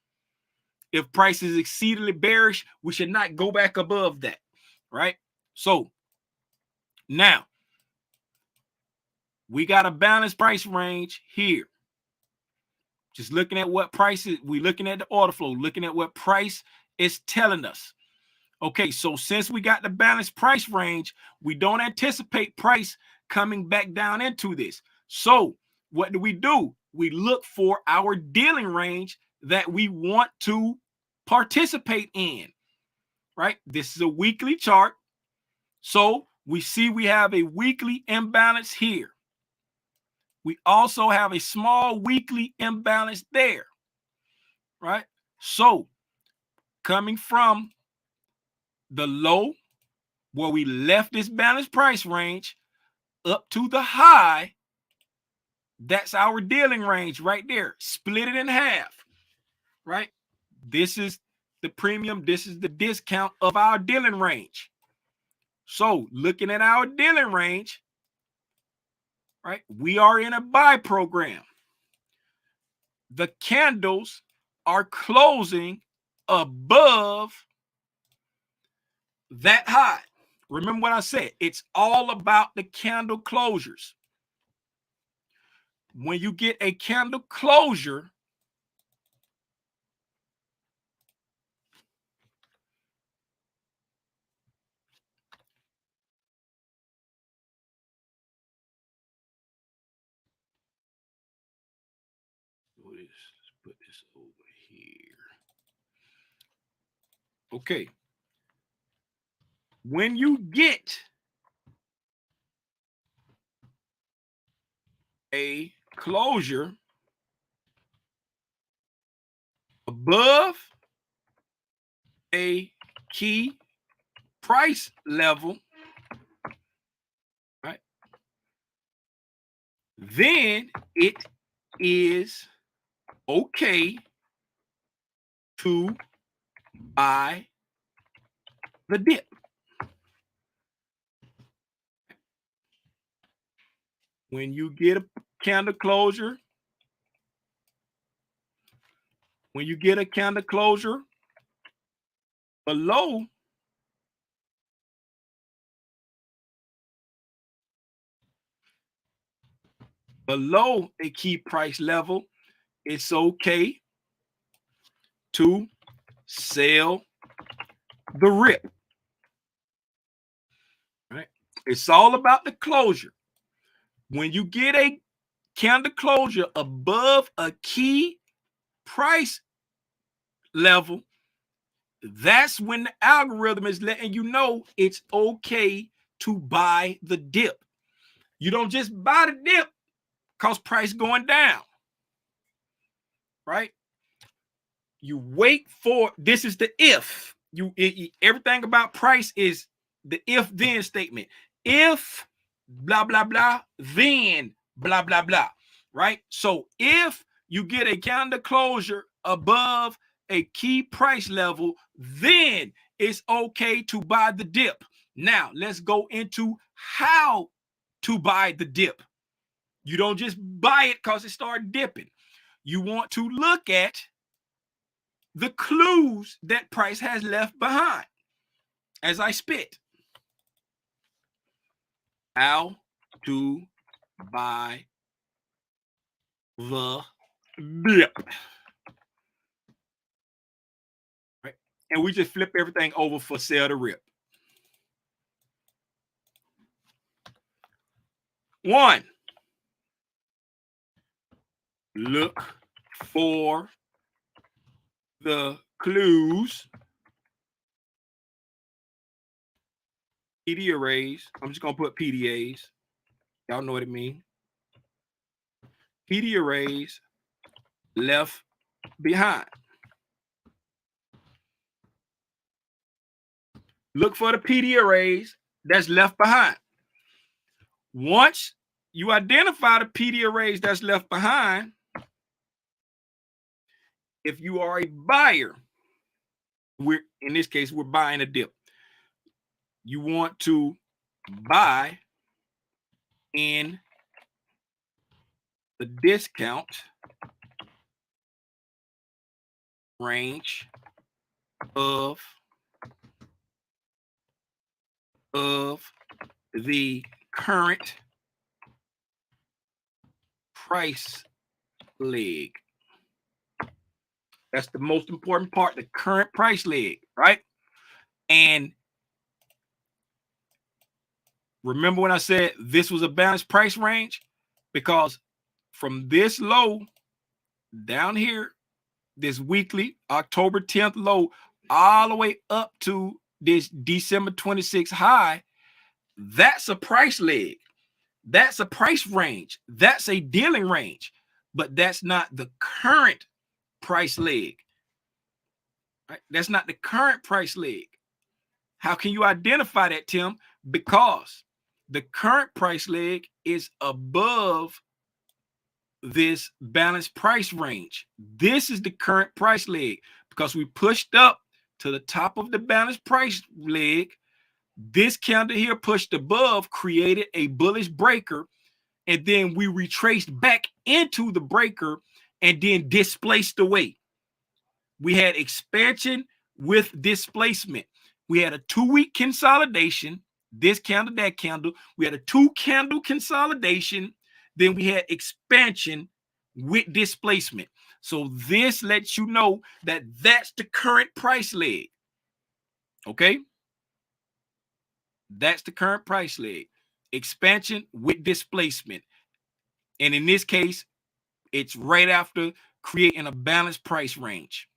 If price is exceedingly bearish, we should not go back above that, right? So now we got a balanced price range here. Just looking at what price is, we're looking at the order flow, looking at what price is telling us. Okay, so since we got the balanced price range, we don't anticipate price coming back down into this. So what do? We look for our dealing range that we want to participate in, right? This is a weekly chart. So we see we have a weekly imbalance here. We also have a small weekly imbalance there, right? So coming from the low where we left this balanced price range up to the high, that's our dealing range right there. Split it in half, right? This is the premium. This is the discount of our dealing range. So looking at our dealing range, right, we are in a buy program. The candles are closing above that high. Remember what I said, it's all about the candle closures. When you get a candle closure, let's put this over here. Okay. When you get a closure above a key price level, right, then it is okay to buy the dip. When you get a candle closure, below a key price level, it's okay to sell the rip. Right? It's all about the closure. When you get a candle closure above a key price level, that's when the algorithm is letting you know it's okay to buy the dip. You don't just buy the dip because price going down, right? You wait for, this is the if. Everything about price is the if then statement. If blah blah blah, then blah blah blah, right? So if you get a candle closure above a key price level, then it's okay to buy the dip. Now let's go into how to buy the dip. You don't just buy it because it started dipping. You want to look at the clues that price has left behind. As I spit, how to buy the dip. Right? And we just flip everything over for sell the rip. 1, look for the clues. PD arrays. I'm just gonna put PDAs. Y'all know what it means. PD arrays left behind. Look for the PD arrays that's left behind. Once you identify the PD arrays that's left behind, if you are a buyer, in this case, we're buying a dip. You want to buy in the discount range of the current price leg. That's the most important part, the current price leg, right? And remember when I said this was a balanced price range? Because from this low down here, this weekly October 10th low, all the way up to this December 26th high, that's a price leg. That's a price range. That's a dealing range, but that's not the current price leg. Right? That's not the current price leg. How can you identify that, Tim? Because the current price leg is above this balanced price range. This is the current price leg because we pushed up to the top of the balanced price leg. This candle here pushed above, created a bullish breaker, and then we retraced back into the breaker and then displaced away. We had expansion with displacement. We had a 2-week consolidation, this candle, that candle. We had a 2-candle consolidation. Then we had expansion with displacement. So this lets you know that that's the current price leg. Okay? That's the current price leg. Expansion with displacement. And in this case, it's right after creating a balanced price range.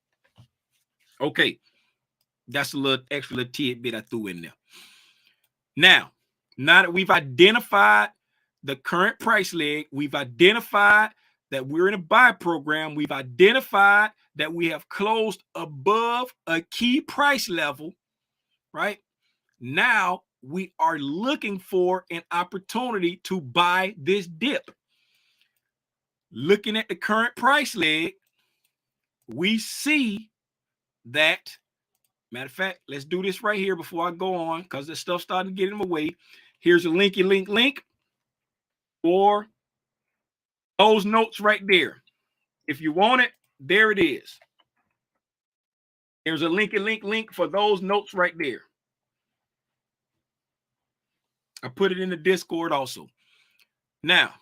Okay. That's a little extra tidbit I threw in there. Now that we've identified the current price leg, we've identified that we're in a buy program. We've identified that we have closed above a key price level, right? Now we are looking for an opportunity to buy this dip. Looking at the current price leg, we see that, matter of fact, let's do this right here before I go on, because this stuff starting to get in my way. Here's a link for those notes right there. If you want it, there it is. There's a link for those notes right there. I put it in the Discord also. Now,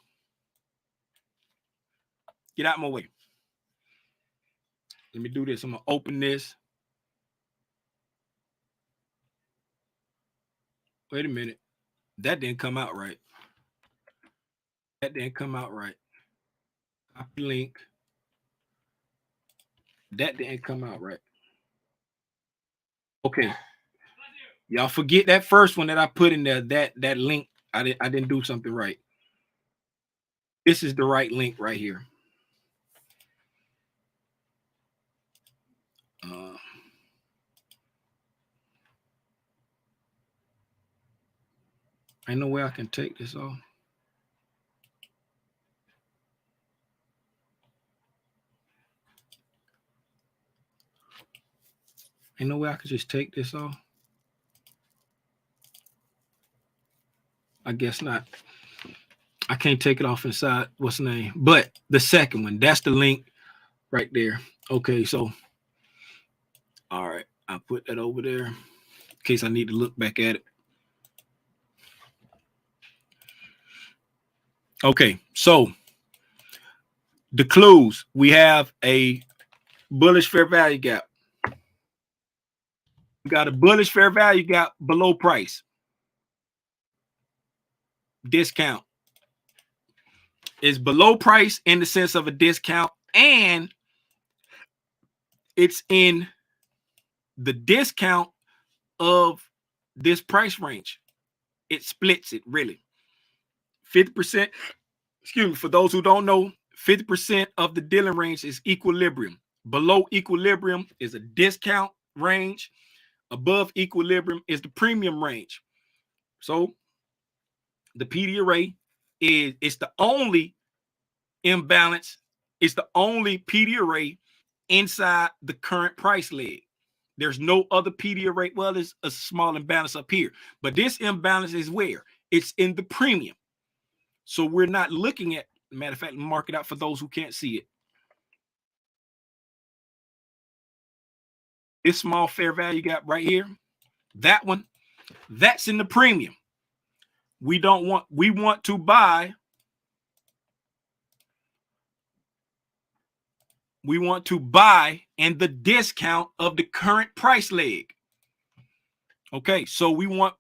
get out of my way. Let me do this. I'm going to open this. Wait a minute. That didn't come out right. That didn't come out right. Copy link. That didn't come out right. Okay. Y'all forget that first one that I put in there. That link. I didn't do something right. This is the right link right here. Ain't no way I can take this off. Ain't no way I could just take this off. I guess not. I can't take it off inside. What's the name? But the second one, that's the link right there. Okay, so all right, I'll put that over there in case I need to look back at it. Okay, so the clues, we have a bullish fair value gap. We got a bullish fair value gap below price. Discount is below price in the sense of a discount, and it's in the discount of this price range. It splits it really. 50%, excuse me, for those who don't know, 50% of the dealing range is equilibrium. Below equilibrium is a discount range. Above equilibrium is the premium range. So the PD array is the only imbalance. It's the only PD array inside the current price leg. There's no other PD array. Well, there's a small imbalance up here, but this imbalance is where? It's in the premium. So we're not looking at, matter of fact, mark it out for those who can't see it. This small fair value gap right here, that one, that's in the premium. We want to buy. We want to buy in the discount of the current price leg. Okay, so we want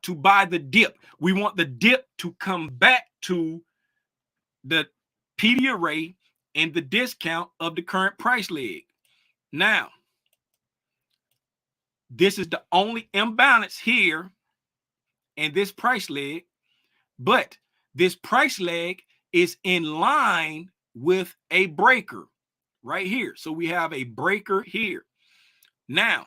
to buy the dip. We want the dip to come back to the PD array and the discount of the current price leg. Now, this is the only imbalance here in this price leg, but this price leg is in line with a breaker right here. So we have a breaker here. Now,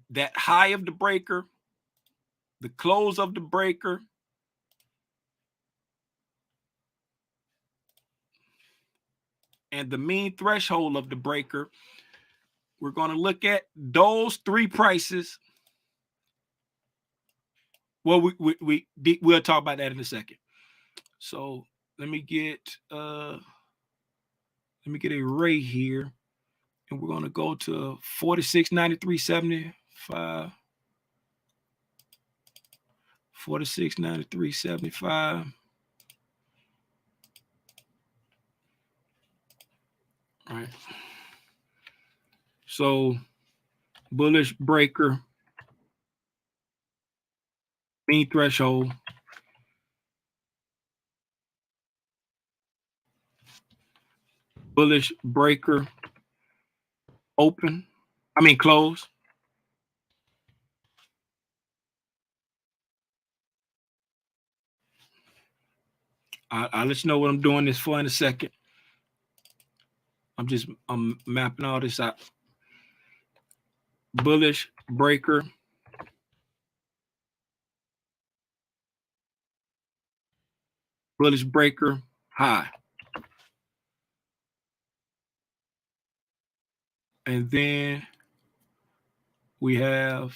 that high of the breaker, the close of the breaker, and the mean threshold of the breaker, we're going to look at those three prices. Well, we'll talk about that in a second. So let me get a array here, and we're going to go to 46.93.75, 46.93.75. All right. So bullish breaker, mean threshold, bullish breaker, close. I'll let you know what I'm doing this for in a second. I'm mapping all this out. Bullish breaker. Bullish breaker high. And then we have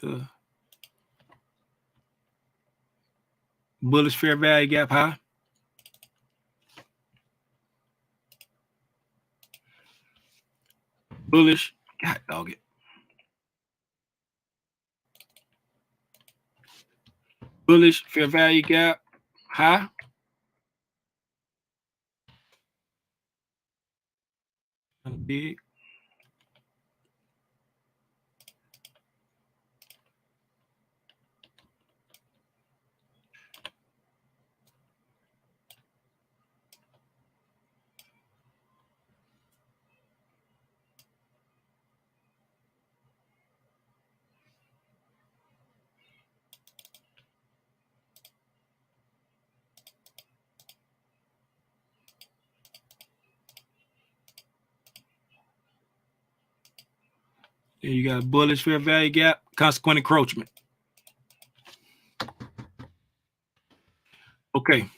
the bullish fair value gap high. Bullish, God dog it. Bullish fair value gap high. Big. Then you got bullish fair value gap, consequent encroachment. Okay.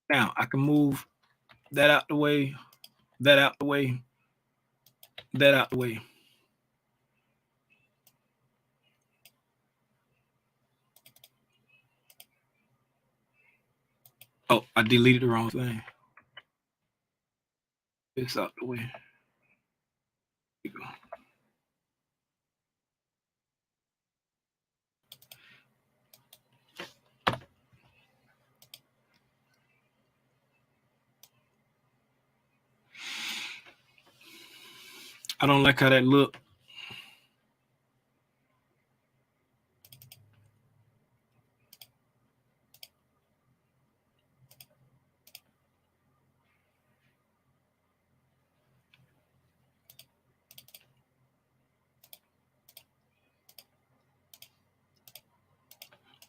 Now I can move that out the way, that out the way, that out the way. Oh, I deleted the wrong thing. This out the way. Here you go. I don't like how that look.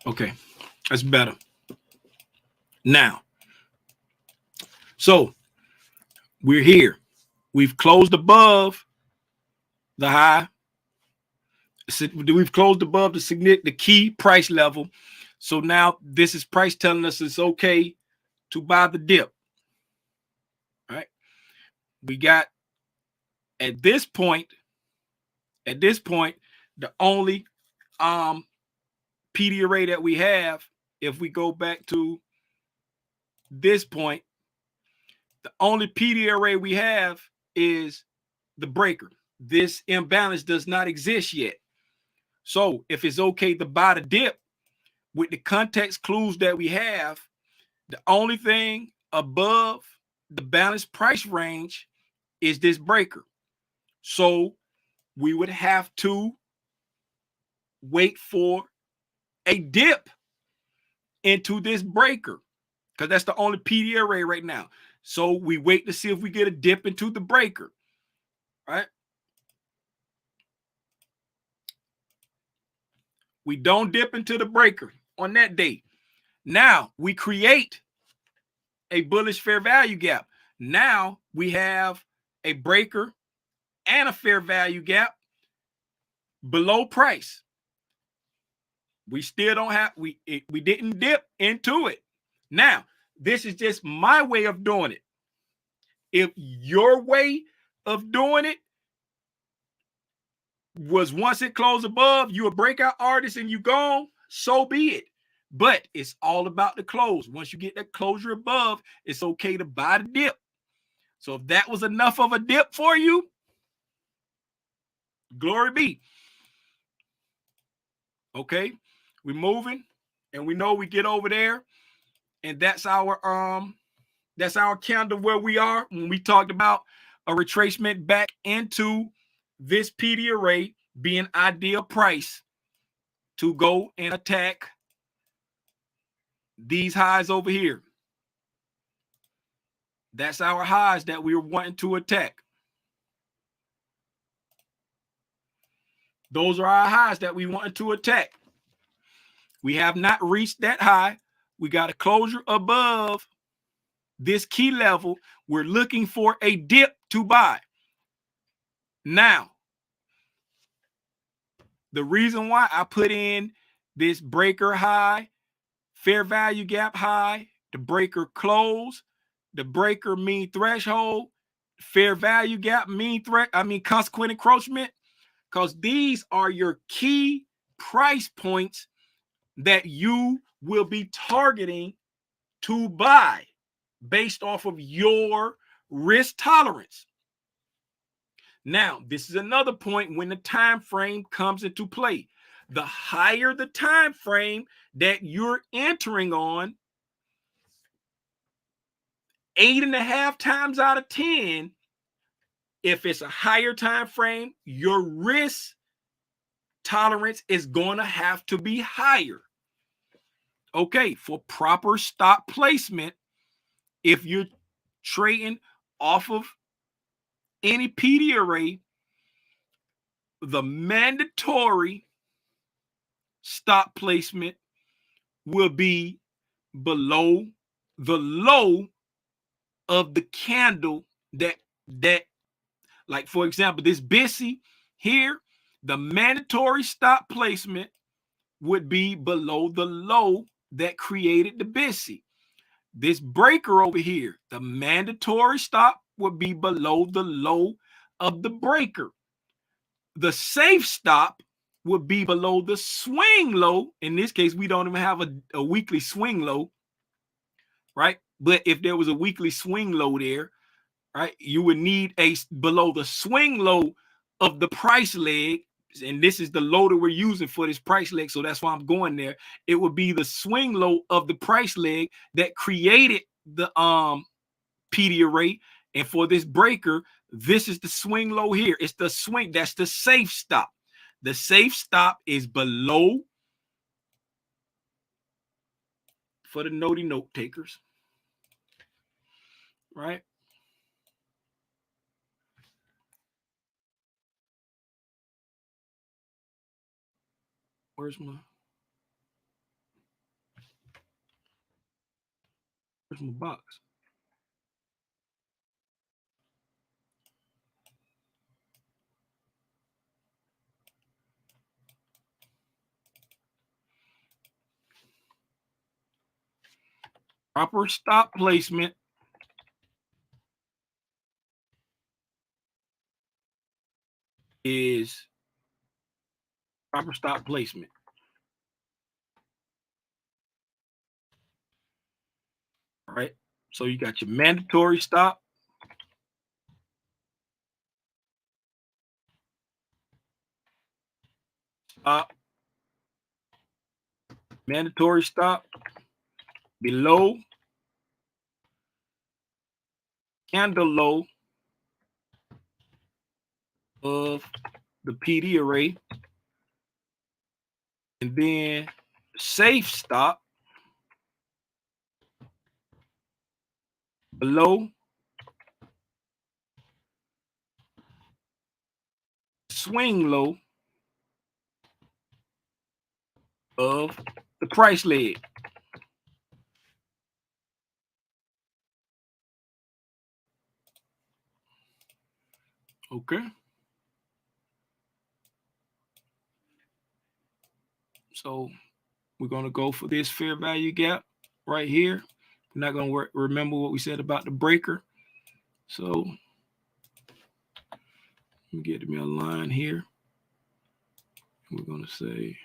Okay, that's better. Now, so we're here. We've closed above the high. We've closed above the key price level. So now this is price telling us it's okay to buy the dip. Right? We got at this point, the only PD array that we have, if we go back to this point, the only PD array we have is the breaker. This imbalance does not exist yet. So if it's okay to buy the dip with the context clues that we have, the only thing above the balanced price range is this breaker. So we would have to wait for a dip into this breaker because that's the only PD array right now. So we wait to see if we get a dip into the breaker, right? We don't dip into the breaker on that date. Now we create a bullish fair value gap. Now we have a breaker and a fair value gap below price. We still don't have, we didn't dip into it. Now, this is just my way of doing it. If your way of doing it was once it closed above, you a breakout artist and you gone, so be it. But it's all about the close. Once you get that closure above, it's okay to buy the dip. So if that was enough of a dip for you, glory be. Okay, we're moving, and we know we get over there, and that's our candle where we are when we talked about a retracement back into this PD array being ideal price to go and attack these highs over here. That's our highs that we're wanting to attack. Those are our highs that we wanted to attack. We have not reached that high. We got a closure above this key level. We're looking for a dip to buy. Now, the reason why I put in this breaker high, fair value gap high, the breaker close, the breaker mean threshold, fair value gap mean consequent encroachment, because these are your key price points that you will be targeting to buy based off of your risk tolerance. Now, this is another point when the time frame comes into play. The higher the time frame that you're entering on, 8.5 times out of 10, if it's a higher time frame, your risk tolerance is going to have to be higher. Okay, for proper stop placement, if you're trading off of any PD array, the mandatory stop placement will be below the low of the candle that like, for example, this BISI here, the mandatory stop placement would be below the low that created the BISI. This breaker over here, the mandatory stop would be below the low of the breaker. The safe stop would be below the swing low. In this case, we don't even have a weekly swing low, right? But if there was a weekly swing low there, right, you would need a below the swing low of the price leg. And this is the low that we're using for this price leg. So that's why I'm going there. It would be the swing low of the price leg that created the PD array. And for this breaker, this is the swing low here. It's the swing. That's the safe stop. The safe stop is below, for the note takers, right? Where's my box? Proper stop placement is proper stop placement. All right. So you got your mandatory stop. Stop. Mandatory stop below candle low of the PD array. And then safe stop below swing low of the price leg. Okay. So we're going to go for this fair value gap right here. We're not going to remember what we said about the breaker. So let me get me a line here. We're going to say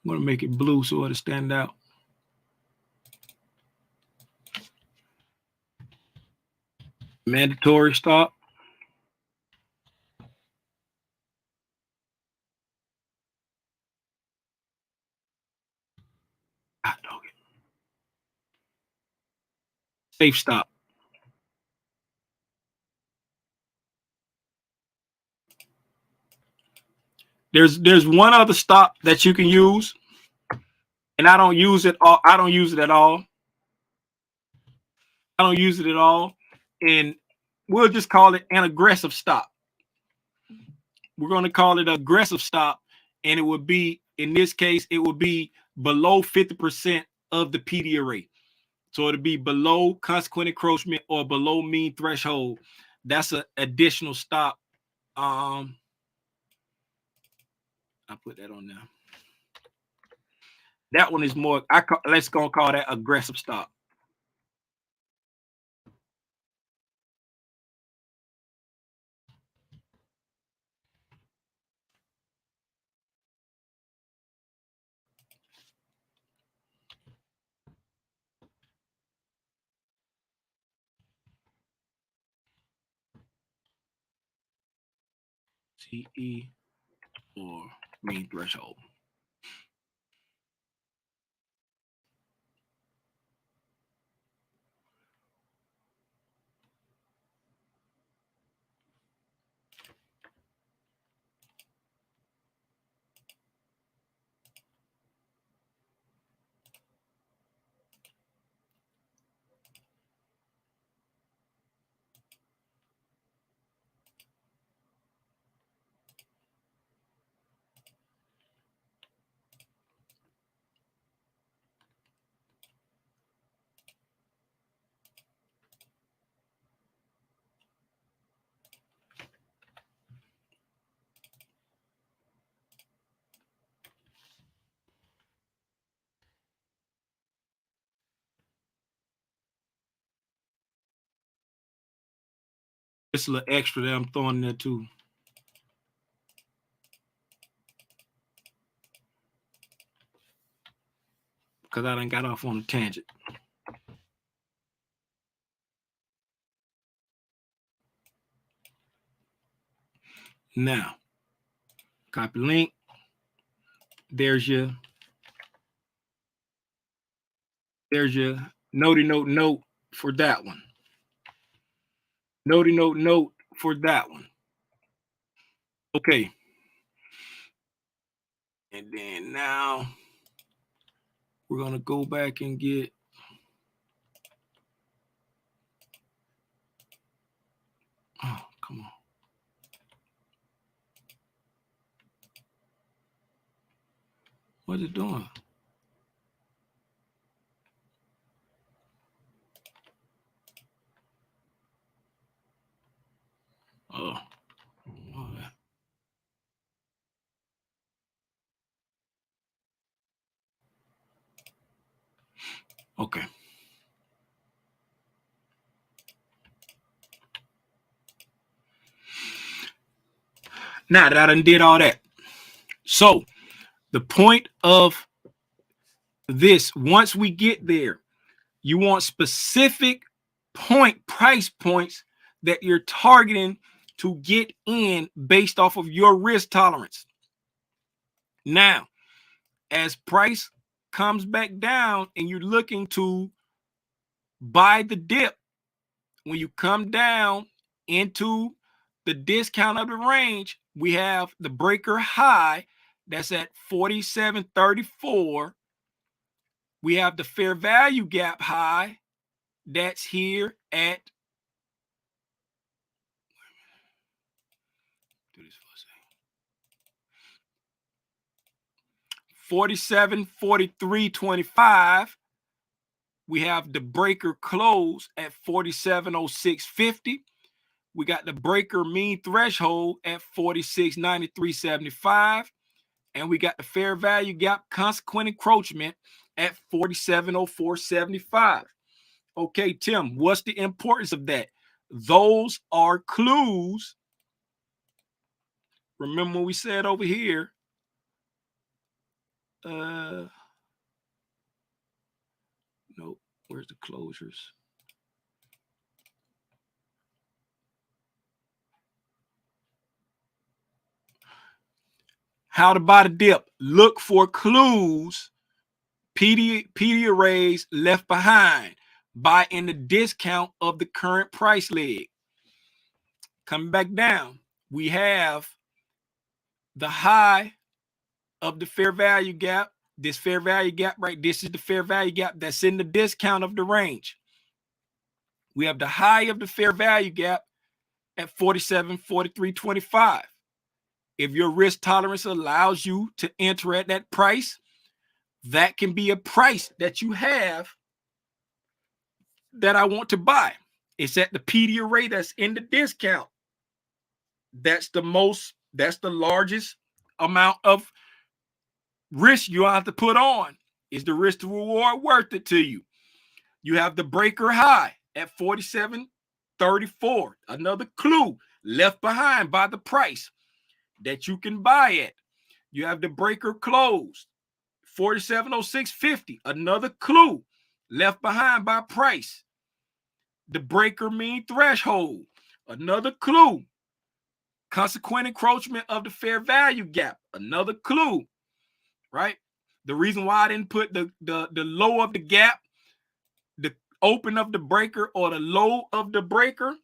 I'm going to make it blue so it'll stand out. Mandatory stop. Safe stop. There's one other stop that you can use, And I don't use it all. I don't use it at all. I don't use it at all. And we'll just call it an aggressive stop. We're going to call it aggressive stop. And it would be, in this case, it would be below 50% of the PD array. So it'll be below consequent encroachment or below mean threshold. That's an additional stop. I'll put that on there. That one is more, let's go call that aggressive stop. CE or mean threshold. It's a little extra that I'm throwing in there too. Because I done got off on a tangent. Now, copy link. There's your notey note for that one. Notey note for that one. Okay. And then now we're going to go back and get oh, come on. What's it doing? Oh. Okay. Now that I done did all that. So the point of this, once we get there, you want specific price points that you're targeting to get in based off of your risk tolerance. Now, as price comes back down and you're looking to buy the dip, when you come down into the discount of the range, we have the breaker high that's at 47.34. We have the fair value gap high that's here at 47.43.25. We have the breaker close at 47.06.50. We got the breaker mean threshold at 46.93.75. And we got the fair value gap consequent encroachment at 47.04.75. Okay, Tim, what's the importance of that? Those are clues. Remember what we said over here. Nope. Where's the closures? How to buy the dip. Look for clues. PD arrays left behind. Buy in the discount of the current price leg. Coming back down, we have the high of the fair value gap. this fair value gap, right? This is the fair value gap that's in the discount of the range. We have the high of the fair value gap at 47, 43.25. If your risk tolerance allows you to enter at that price, that can be a price that you have that I want to buy. It's at the PD array that's in the discount. That's the largest amount of risk you have to put on. Is the risk to reward worth it to you? You have the breaker high at 47.34. Another clue left behind by the price that you can buy at. You have the breaker closed 47.0650. Another clue left behind by price. The breaker mean threshold. Another clue. Consequent encroachment of the fair value gap. Another clue. Right? The reason why I didn't put the low of the gap, the open of the breaker, or the low of the breaker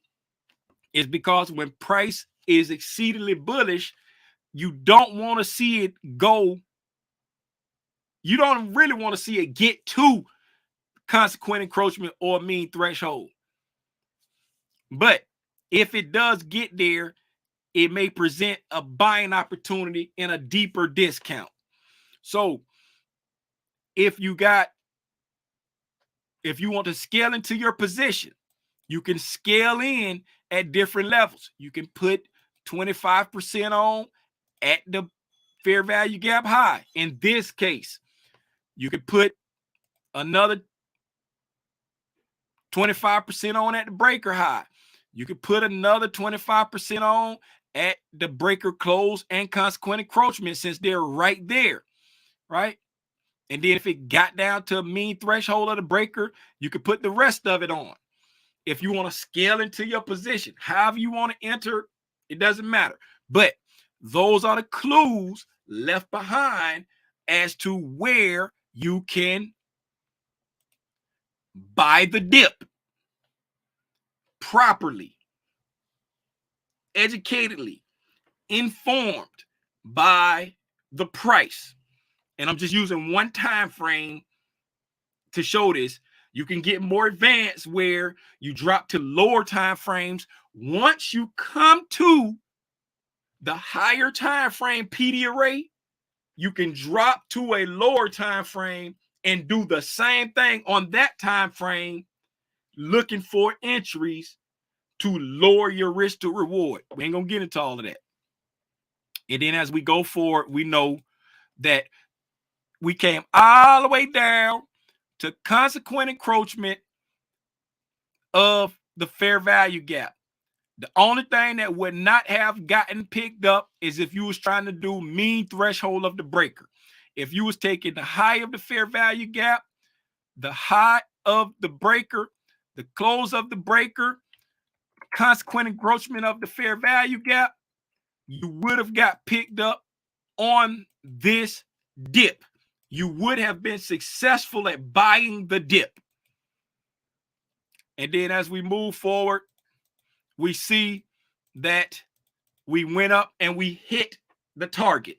is because when price is exceedingly bullish, you don't want to see it go. You don't really want to see it get to consequent encroachment or mean threshold. But if it does get there, it may present a buying opportunity in a deeper discount. So if you want to scale into your position, you can scale in at different levels. You can put 25% on at the fair value gap high. In this case, you could put another 25% on at the breaker high. You could put another 25% on at the breaker close and consequent encroachment, since they're right there, right? And then if it got down to a mean threshold of the breaker, you could put the rest of it on. If you want to scale into your position, however you want to enter, it doesn't matter. But those are the clues left behind as to where you can buy the dip properly, educatedly, informed by the price. And I'm just using one time frame to show this. You can get more advanced where you drop to lower time frames. Once you come to the higher time frame PD array, you can drop to a lower time frame and do the same thing on that time frame, looking for entries to lower your risk to reward. We ain't gonna get into all of that. And then as we go forward, we know that we came all the way down to consequent encroachment of the fair value gap. The only thing that would not have gotten picked up is if you was trying to do mean threshold of the breaker. If you was taking the high of the fair value gap, the high of the breaker, the close of the breaker, consequent encroachment of the fair value gap, you would have got picked up on this dip. You would have been successful at buying the dip. And then as we move forward, we see that we went up and we hit the target.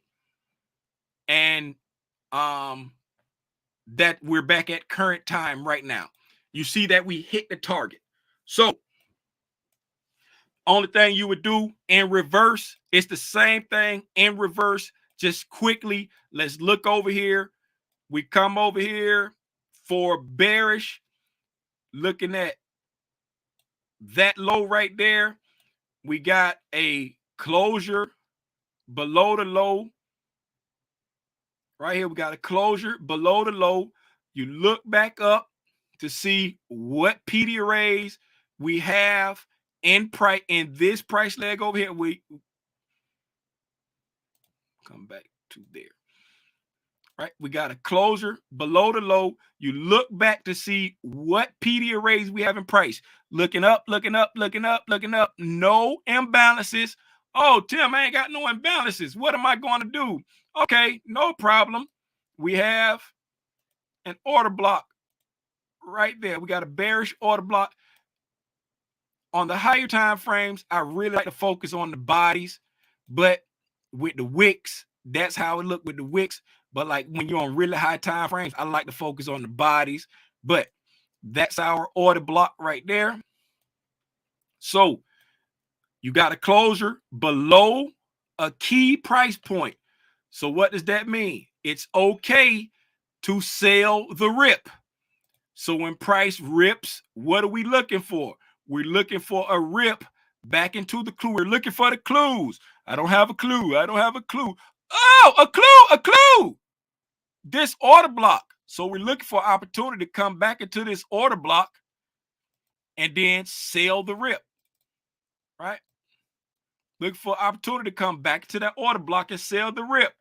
And that we're back at current time right now. You see that we hit the target. So only thing you would do in reverse, it's the same thing in reverse. Just quickly, let's look over here. We come over here for bearish, looking at that low right there. We got a closure below the low. Right here, we got a closure below the low. You look back up to see what PD arrays we have in price in this price leg over here. We come back to there. Right, we got a closure below the low. You look back to see what PD arrays we have in price. Looking up, looking up, looking up, looking up. No imbalances. Oh, Tim, I ain't got no imbalances. What am I going to do? Okay, no problem. We have an order block right there. We got a bearish order block. On the higher time frames, I really like to focus on the bodies, but with the wicks, that's how it looked with the wicks. But like when you're on really high time frames, I like to focus on the bodies. But that's our order block right there. So you got a closure below a key price point. So what does that mean? It's okay to sell the rip. So when price rips, what are we looking for? We're looking for a rip back into the clue. We're looking for the clues. I don't have a clue. I don't have a clue. Oh, a clue, a clue. This order block. So we're looking for opportunity to come back into this order block and then sell the rip, right? Look for opportunity to come back to that order block and sell the rip.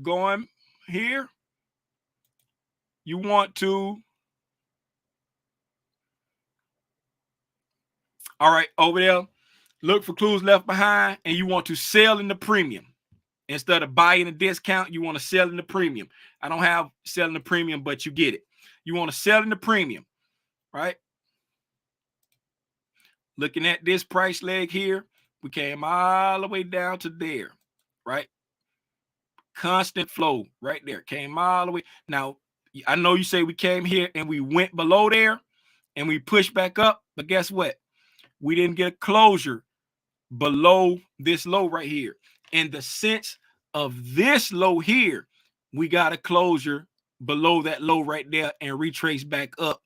Going here, you want to, all right, over there, look for clues left behind, and you want to sell in the premium. Instead of buying a discount, you want to sell in the premium. I don't have selling the premium, but you get it. You want to sell in the premium, right? Looking at this price leg here, we came all the way down to there, right? Constant flow right there. Came all the way. Now, I know you say we came here and we went below there and we pushed back up, but guess what? We didn't get a closure below this low right here. In the sense of this low here, we got a closure below that low right there and retrace back up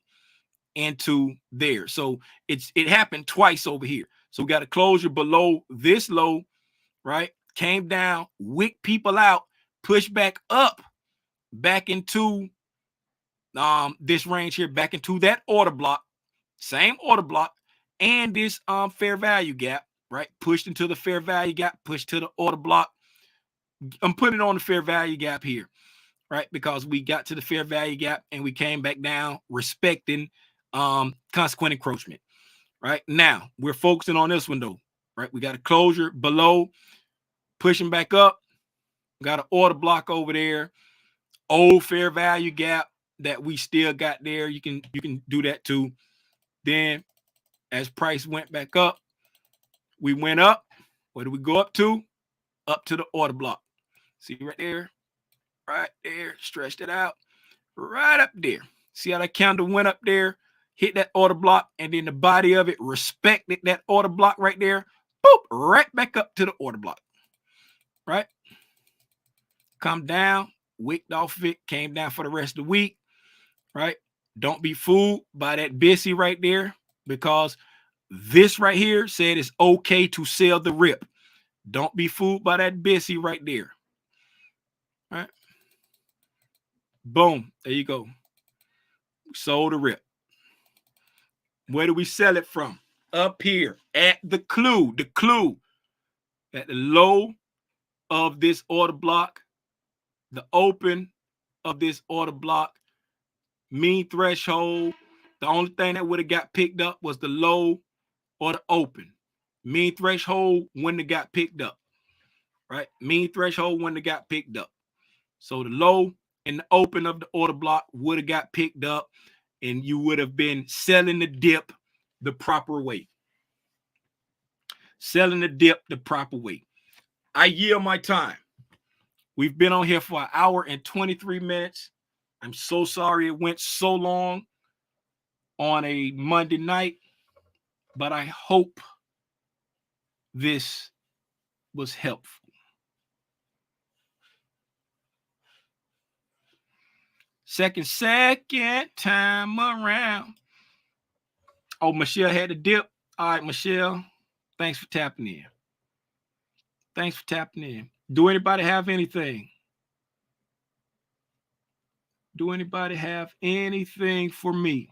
into there. So it happened twice over here. So we got a closure below this low, right? Came down, wick people out, pushed back up, back into this range here, back into that order block, same order block, and this fair value gap, right? Pushed into the fair value gap, pushed to the order block. I'm putting it on the fair value gap here, right? Because we got to the fair value gap and we came back down, respecting consequent encroachment. Right now, we're focusing on this one though, right? We got a closure below, pushing back up. Got an order block over there, old fair value gap that we still got there. You can do that too. Then, as price went back up, we went up. What do we go up to? Up to the order block. See right there, stretched it out, right up there. See how that candle went up there, hit that order block, and then the body of it respected that order block right there. Boop, right back up to the order block. Right? Come down, wicked off of it, came down for the rest of the week. Right? Don't be fooled by that busy right there, because this right here said it's okay to sell the rip. Don't be fooled by that busy right there. All right? Boom. There you go. Sold the rip. Where do we sell it from? Up here at the clue at the low of this order block, the open of this order block, mean threshold. The only thing that would have got picked up was the low or the open. Mean threshold wouldn't have got picked up, right? Mean threshold wouldn't have got picked up. So the low and the open of the order block would have got picked up, and you would have been selling the dip the proper way. Selling the dip the proper way. I yield my time. We've been on here for an hour and 23 minutes. I'm so sorry it went so long on a Monday night, but I hope this was helpful. Second time around. Oh, Michelle had a dip. All right, Michelle, thanks for tapping in. Thanks for tapping in. Do anybody have anything? Do anybody have anything for me?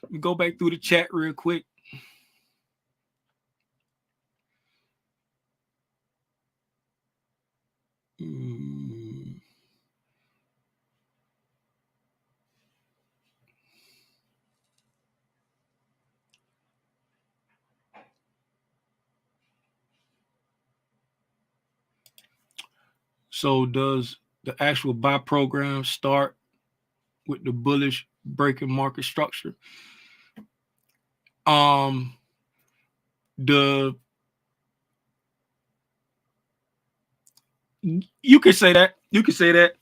Let me go back through the chat real quick. So does the actual buy program start with the bullish breaking market structure? The You could say that. You could say that.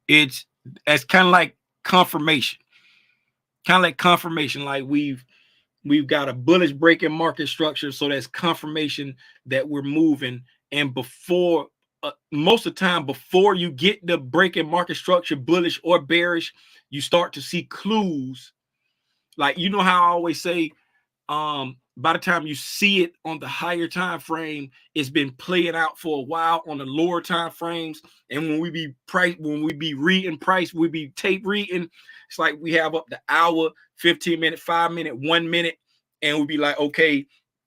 It's as kind of like confirmation. Kind of like confirmation. Like we've got a bullish breaking market structure, so that's confirmation that we're moving. And before most of the time, before you get the breaking market structure, bullish or bearish, you start to see clues. Like, you know how I always say, by the time you see it on the higher time frame, it's been playing out for a while on the lower time frames. And when we be reading price, we be tape reading. It's like we have up the hour, 15-minute, 5-minute, 1 minute, and we'll be like, okay,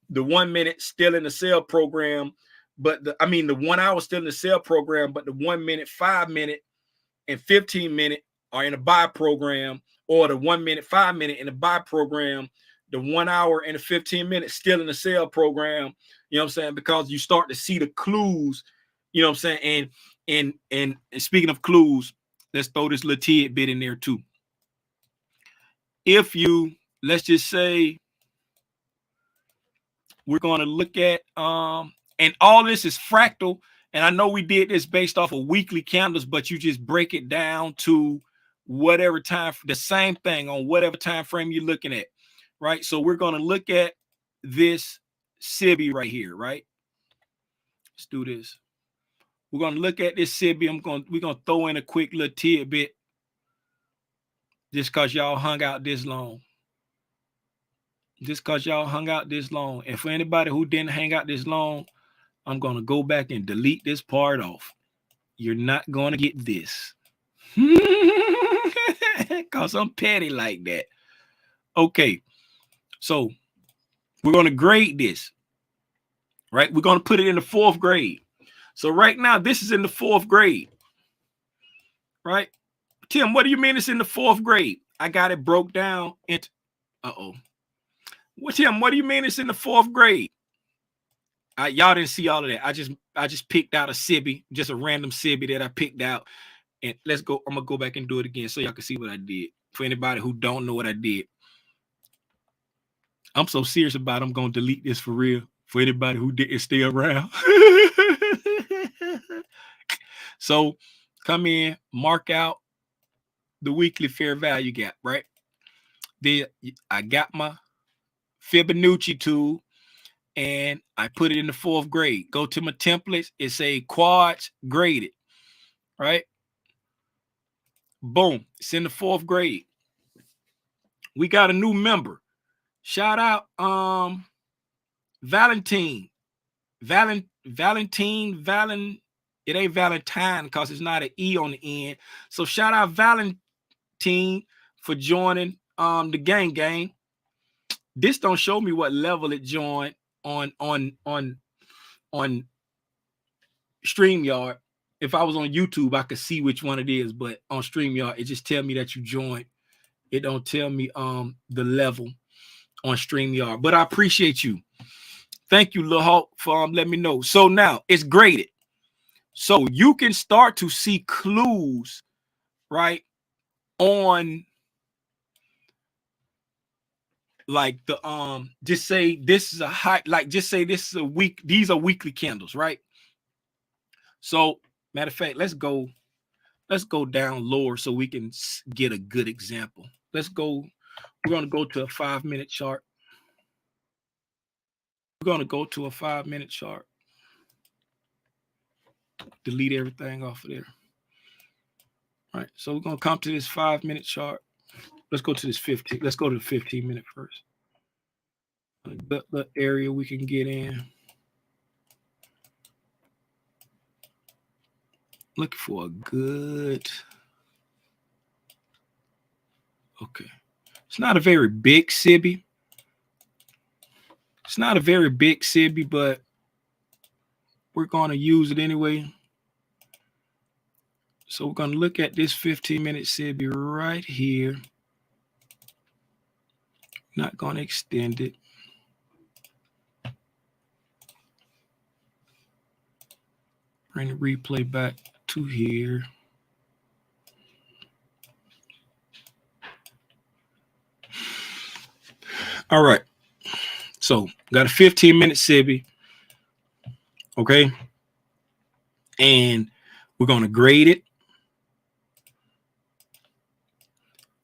the 1 minute still in the sell program, but the 1 hour still in the sell program, but the 1 minute, 5-minute, and 15-minute are in a buy program, or the 1 minute, 5-minute in the buy program, the 1 hour and the 15 minutes still in the sale program. You know what I'm saying? Because you start to see the clues, you know what I'm saying? And speaking of clues, let's throw this little tidbit in there too. If you, let's just say, we're going to look at, and all this is fractal. And I know we did this based off of weekly candles, but you just break it down to whatever time, the same thing on whatever time frame you're looking at, right? So we're going to look at this SIBI right here, right? Let's do this. We're going to look at this SIBI. We're going to throw in a quick little tidbit just because y'all hung out this long. Just because y'all hung out this long. And for anybody who didn't hang out this long, I'm going to go back and delete this part off. You're not going to get this. Because I'm petty like that. Okay. So we're going to grade this. Right? We're going to put it in the 4th grade. So right now, this is in the 4th grade. Right? Tim, what do you mean it's in the 4th grade? I got it broke down into... Well, Tim, what do you mean it's in the 4th grade? Y'all didn't see all of that. I just picked out a SIBI, just a random SIBI that I picked out. And let's go. I'm gonna go back and do it again so y'all can see what I did. For anybody who don't know what I did, I'm so serious about it, I'm gonna delete this for real. For anybody who didn't stay around. So come in, mark out the weekly fair value gap, right? I got my Fibonacci tool and I put it in the 4th grade. Go to my templates. It's a quads graded, right? Boom. It's in the 4th grade. We got a new member. Shout out Valentine. It ain't Valentine because it's not an E on the end. So shout out Valentine for joining the gang. This don't show me what level it joined on StreamYard. If I was on YouTube, I could see which one it is, but on StreamYard, it just tell me that you joined. It don't tell me the level on StreamYard. But I appreciate you. Thank you, Lil Hawk, for letting me know. So now it's graded. So you can start to see clues, right, on like the just say this is a high, like just say this is a week, these are weekly candles, right? So matter of fact, let's go down lower so we can get a good example. We're going to go to a 5-minute chart. We're going to go to a 5-minute chart. Delete everything off of there. All right, so we're going to come to this 5-minute chart. Let's go to this 15. Let's go to the 15-minute first. The area we can get in. Looking for a good... Okay. It's not a very big SIBI. It's not a very big SIBI, but we're going to use it anyway. So we're going to look at this 15-minute SIBI right here. Not going to extend it. Bring the replay back to here. All right. So got a 15-minute SIBI Okay. And we're going to grade it.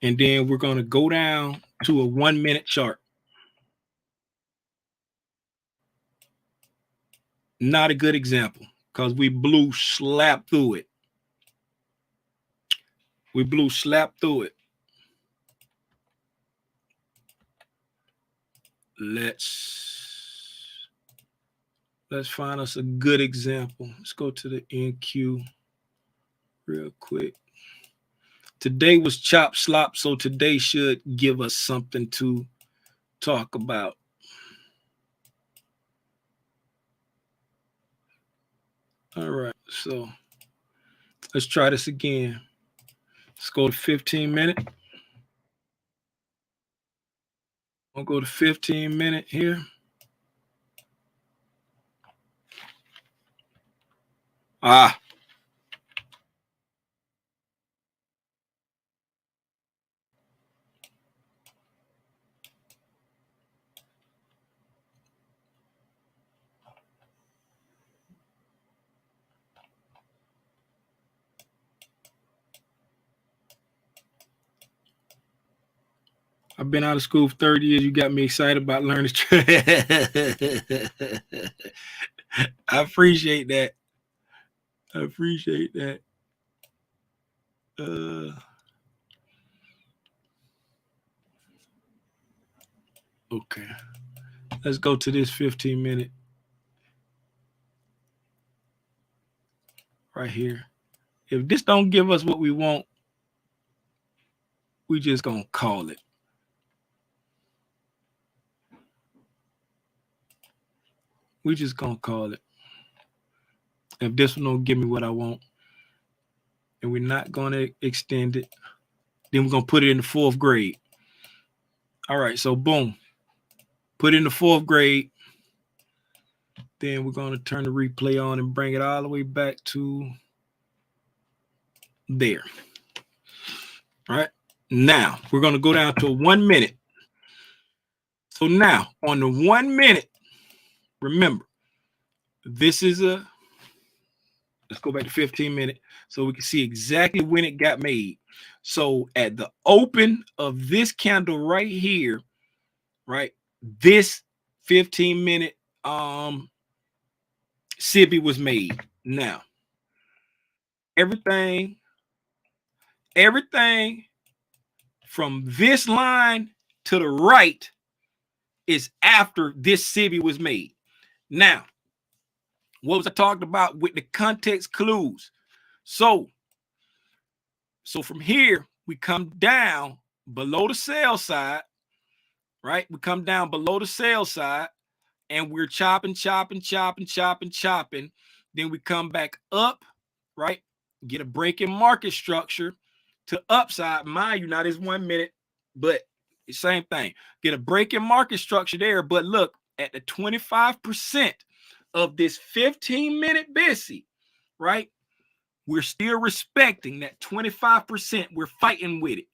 And then we're going to go down to a 1 minute chart. Not a good example because we blew slap through it. We blew slap through it. Let's find us a good example. Let's go to the NQ real quick. Today was chop slop, so today should give us something to talk about. All right, so let's try this again. Let's go to 15 minute. We'll go to 15 minute here. I've been out of school for 30 years. You got me excited about learning. I appreciate that. I appreciate that. Okay. Let's go to this 15 minute right here. If this don't give us what we want, we just gonna call it. We just gonna call it. If this one don't give me what I want, and we're not gonna extend it, then we're gonna put it in the 4th grade. All right, so boom. Put it in the 4th grade. Then we're gonna turn the replay on and bring it all the way back to there. All right. Now we're gonna go down to 1 minute. So now on the 1 minute, remember, this is let's go back to 15 minute so we can see exactly when it got made. So at the open of this candle right here, right, this 15 minute SIBI was made. Now everything from this line to the right is after this SIBI was made. Now, what was I talking about with the context clues? So from here, we come down below the sell side, right? We come down below the sell side, and we're chopping. Then we come back up, right? Get a break in market structure to upside. Mind you, now this 1 minute, but same thing. Get a break in market structure there, but look at the 25% of this 15 minute BISI, right? We're still respecting that 25%. We're fighting with it,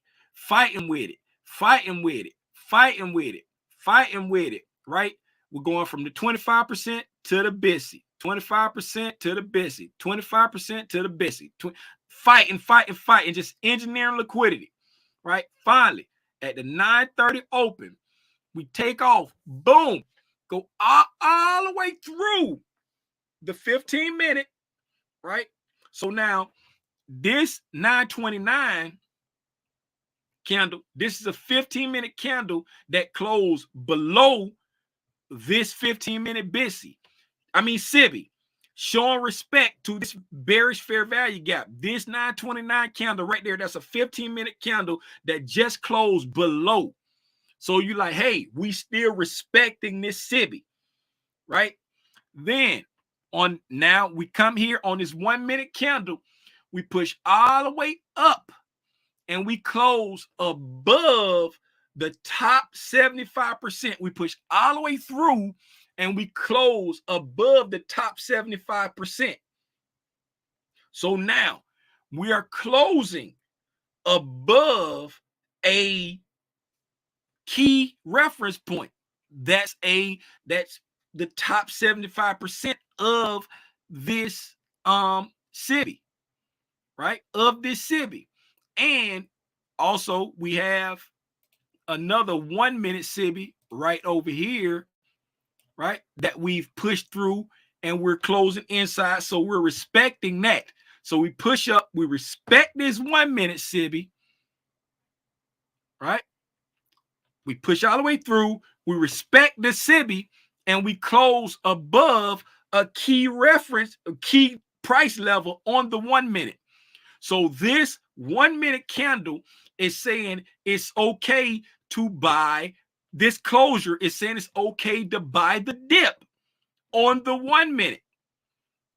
right? We're going from the 25% to the BISI, 25% to the BISI, 25% to the BISI, fighting, just engineering liquidity, right? Finally, at the 9:30 open, we take off, boom, go all the way through the 15 minute, right? So now this 9:29 candle, this is a 15 minute candle that closed below this 15 minute SIBI, showing respect to this bearish fair value gap. This 9:29 candle right there, that's a 15 minute candle that just closed below. So you like, hey, we still respecting this SIBI, right? Then now we come here on this 1 minute candle, we push all the way up and we close above the top 75%. We push all the way through and we close above the top 75%. So now we are closing above a key reference point. That's the top 75% of this SIBI, right? Of this SIBI. And also we have another 1 minute SIBI right over here, right? That we've pushed through and we're closing inside. So we're respecting that. So we push up, we respect this 1 minute SIBI, right? We push all the way through, we respect the SIBI, and we close above a key reference, a key price level on the 1 minute. So this 1 minute candle is saying it's okay to buy. This closure is saying it's okay to buy the dip on the 1 minute,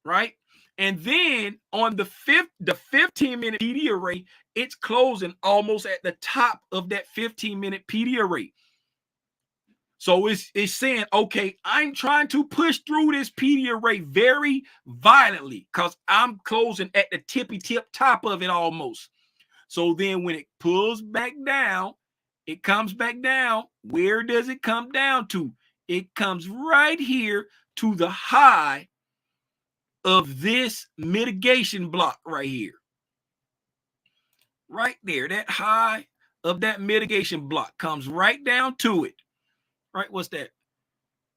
right? And then on the 15-minute PD array, it's closing almost at the top of that 15-minute PD array. So it's saying, okay, I'm trying to push through this PD array very violently because I'm closing at the tippy tip top of it almost. So then when it pulls back down, it comes back down. Where does it come down to? It comes right here to the high of this mitigation block right here. Right there, that high of that mitigation block comes right down to it. Right, what's that?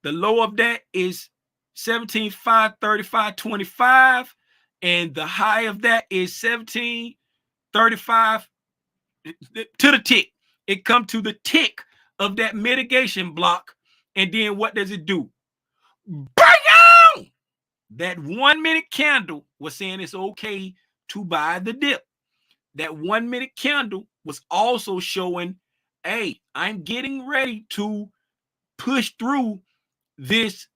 The low of that is 17,535.25, and the high of that is 1735 to the tick. It comes to the tick of that mitigation block, and then what does it do? Bang! That 1 minute candle was saying it's okay to buy the dip. That 1 minute candle was also showing, hey, I'm getting ready to push through this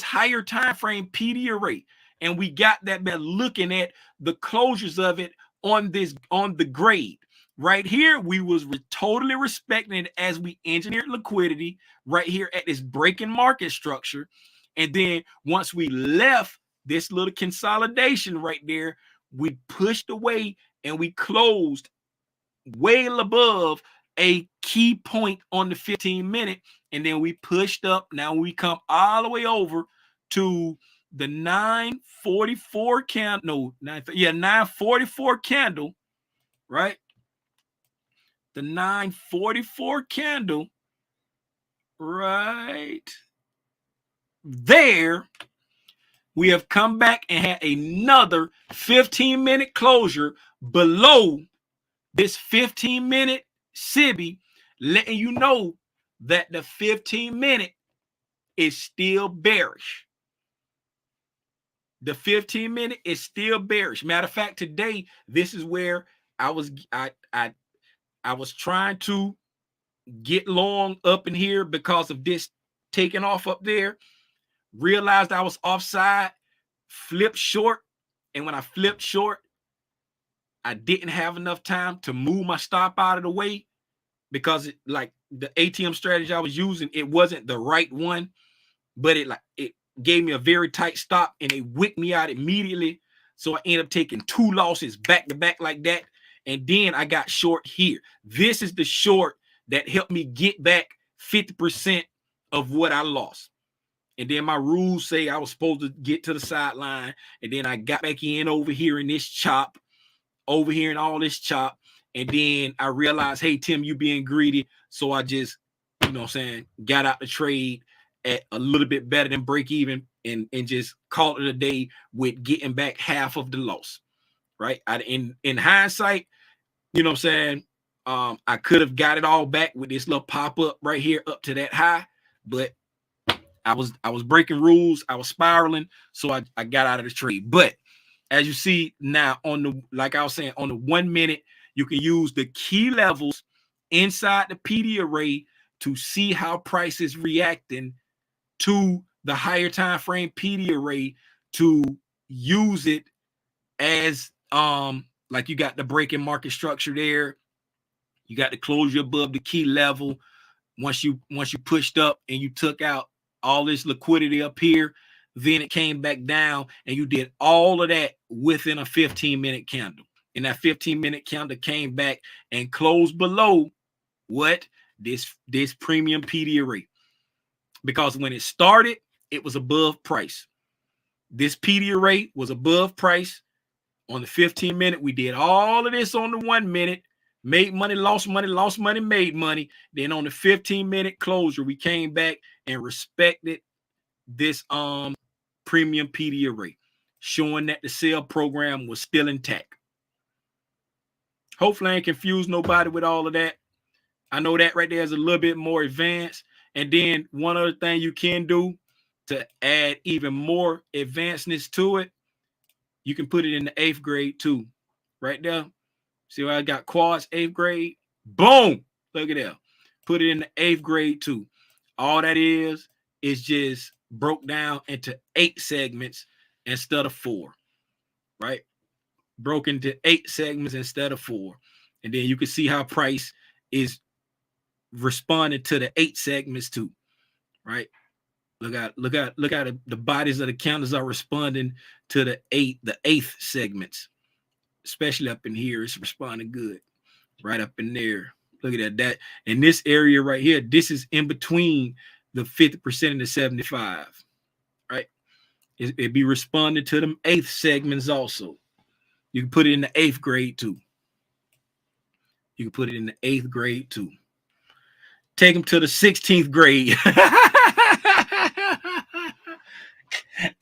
higher time frame PD array, and we got that by looking at the closures of it on the grade right here. We was totally respecting it as we engineered liquidity right here at this breaking market structure. And then once we left this little consolidation right there, we pushed away and we closed way above a key point on the 15-minute, and then we pushed up. Now we come all the way over to the 944 candle. No, 944 candle, right? The 944 candle right there. We have come back and had another 15-minute closure below this 15-minute SIBI, letting you know that the 15-minute is still bearish. The 15-minute is still bearish. Matter of fact, today, this is where I was trying to get long up in here because of this taking off up there. Realized I was offside, flipped short, and when I flipped short, I didn't have enough time to move my stop out of the way because like the ATM strategy I was using, it wasn't the right one, but it gave me a very tight stop and it wicked me out immediately. So I ended up taking 2 losses back to back like that. And then I got short here. This is the short that helped me get back 50% of what I lost. And then my rules say I was supposed to get to the sideline. And then I got back in over here in this chop, over here in all this chop. And then I realized, hey, Tim, you being greedy. So I just, got out the trade at a little bit better than break even and just called it a day with getting back half of the loss, right? In hindsight, I could have got it all back with this little pop-up right here up to that high, but I was breaking rules. I was spiraling, so I got out of the trade. But as you see now like I was saying, on the 1 minute, you can use the key levels inside the PD array to see how price is reacting to the higher time frame PD array, to use it as like you got the breaking market structure there. You got the closure above the key level. Once you pushed up and you took out all this liquidity up here, then it came back down and you did all of that within a 15-minute candle. And that 15-minute candle came back and closed below what? This premium PD array. because when it started, it was above price. This PD rate was above price on the 15-minute. We did all of this on the 1 minute, made money, lost money, made money. Then on the 15-minute closure, we came back and respected this premium PD rate, showing that the sale program was still intact. Hopefully I ain't confused nobody with all of that. I know that right there is a little bit more advanced. And then one other thing you can do to add even more advancedness to it, you can put it in the 8th grade too. Right there. See where I got quads, 8th grade? Boom! Look at that. Put it in the 8th grade too. All that is just broke down into 8 segments instead of 4. Right? Broken into 8 segments instead of 4. And then you can see how price is responding to the 8 segments too. Right? Look at the bodies of the counters are responding to the 8th segments. Especially up in here, it's responding good. Right up in there. Look at that. In this area right here, this is in between the 50% and the 75. Right? It be responding to them 8th segments also. You can put it in the 8th grade too. You can put it in the 8th grade too. Take them to the 16th grade.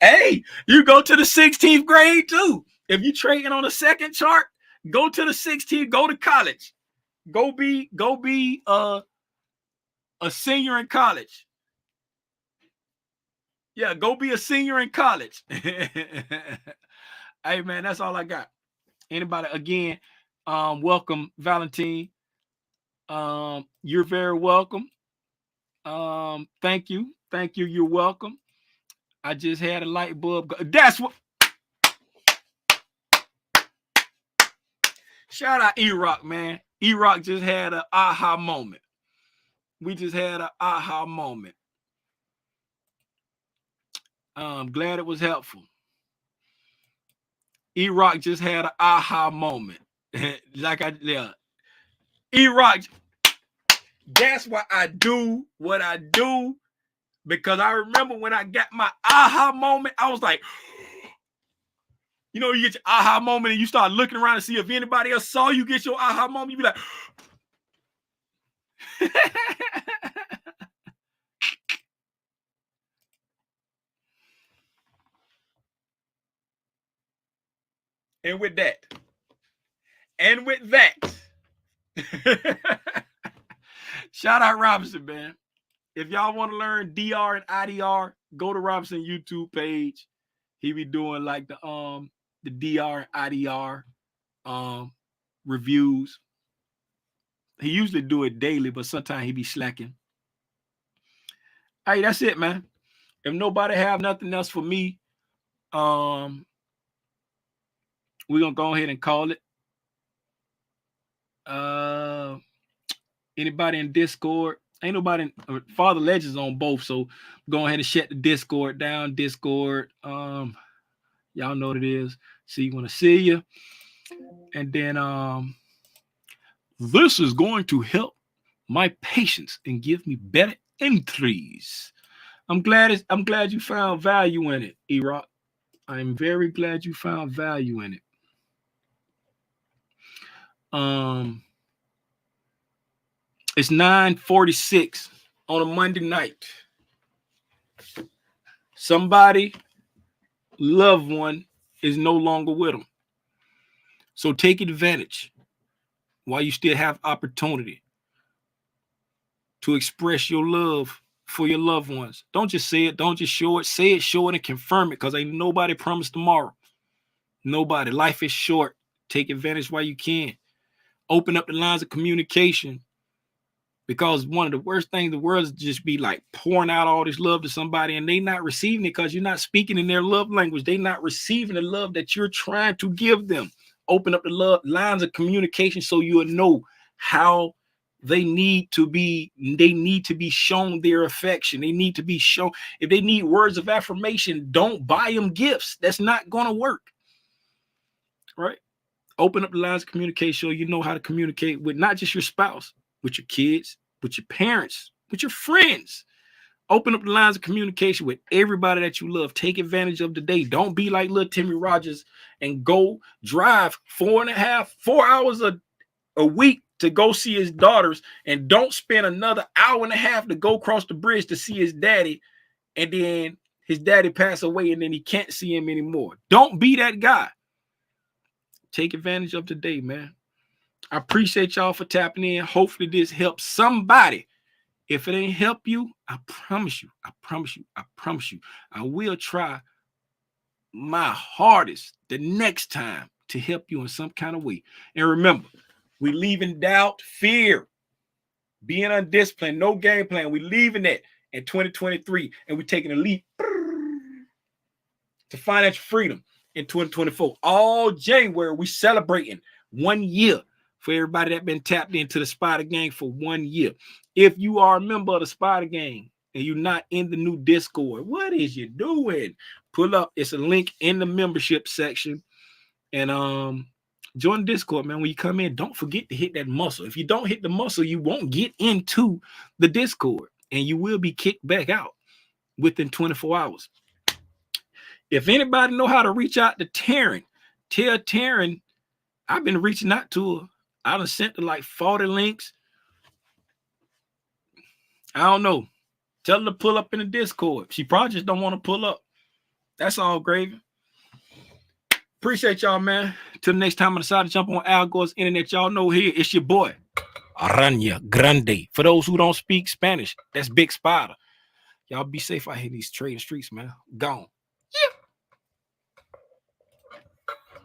Hey, you go to the 16th grade too. If you're trading on the second chart, go to the 16th, go to college. Go be a senior in college. Yeah, go be a senior in college. Hey man, that's all I got. Anybody again, welcome, Valentine. You're very welcome. Thank you. You're welcome. I just had a light bulb. That's what. Shout out E-Rock, man. E-Rock just had an aha moment. We just had an aha moment. I'm glad it was helpful. E-Rock just had an aha moment. E-Rock, that's why I do what I do, because I remember when I got my aha moment, I was like, you know, you get your aha moment and you start looking around to see if anybody else saw you get your aha moment, you be like, and with that, shout out Robinson, man. If y'all want to learn DR and IDR, go to Robinson YouTube page. He be doing like the DR and IDR reviews. He usually do it daily, but sometimes he be slacking. Hey, that's it, man. If nobody have nothing else for me, we're gonna go ahead and call it. Anybody in Discord? Ain't nobody. Father Legends on both, so go ahead and shut the Discord down. Discord, y'all know what it is. See, you want to see you, and then this is going to help my patience and give me better entries. I'm glad you found value in it, E-Rock. I'm very glad you found value in it. It's 9:46 on a Monday night. Somebody, loved one, is no longer with them. So take advantage while you still have opportunity to express your love for your loved ones. Don't just say it. Don't just show it. Say it, show it, and confirm it, because ain't nobody promised tomorrow. Nobody. Life is short. Take advantage while you can. Open up the lines of communication, because one of the worst things in the world is just be like pouring out all this love to somebody and they not receiving it because you're not speaking in their love language. They not receiving the love that you're trying to give them. Open up the love lines of communication so you'll know how they need to be shown their affection. They need to be shown. If they need words of affirmation, don't buy them gifts. That's not going to work. Right? Open up the lines of communication so you know how to communicate with not just your spouse, with your kids, with your parents, with your friends, Open up the lines of communication with everybody that you love. Take advantage of the day. Don't be like little Timmy Rogers and go drive 4 hours a week to go see his daughters, and don't spend another hour and a half to go across the bridge to see his daddy, and then his daddy pass away and then he can't see him anymore. Don't be that guy. Take advantage of the day, man. I appreciate y'all for tapping in. Hopefully this helps somebody. If it ain't help you, I promise you, I will try my hardest the next time to help you in some kind of way. And remember, we leaving doubt, fear, being undisciplined, no game plan. We leaving that in 2023, and we're taking a leap to financial freedom in 2024. All January, we celebrating 1 year for everybody that been tapped into the Spider Gang for 1 year. If you are a member of the Spider Gang and you're not in the new Discord, what is you doing? Pull up. It's a link in the membership section. And join the Discord, man. When you come in, don't forget to hit that muscle. If you don't hit the muscle, you won't get into the Discord, and you will be kicked back out within 24 hours. If anybody know how to reach out to Taryn, tell Taryn I've been reaching out to her. I done sent her like 40 links. I don't know. Tell her to pull up in the Discord. She probably just don't want to pull up. That's all, gravy. Appreciate y'all, man. Till the next time I decide to jump on Al Gore's internet, y'all know here, it's your boy, Aranya Grande. For those who don't speak Spanish, that's Big Spider. Y'all be safe out here in these trading streets, man. Gone.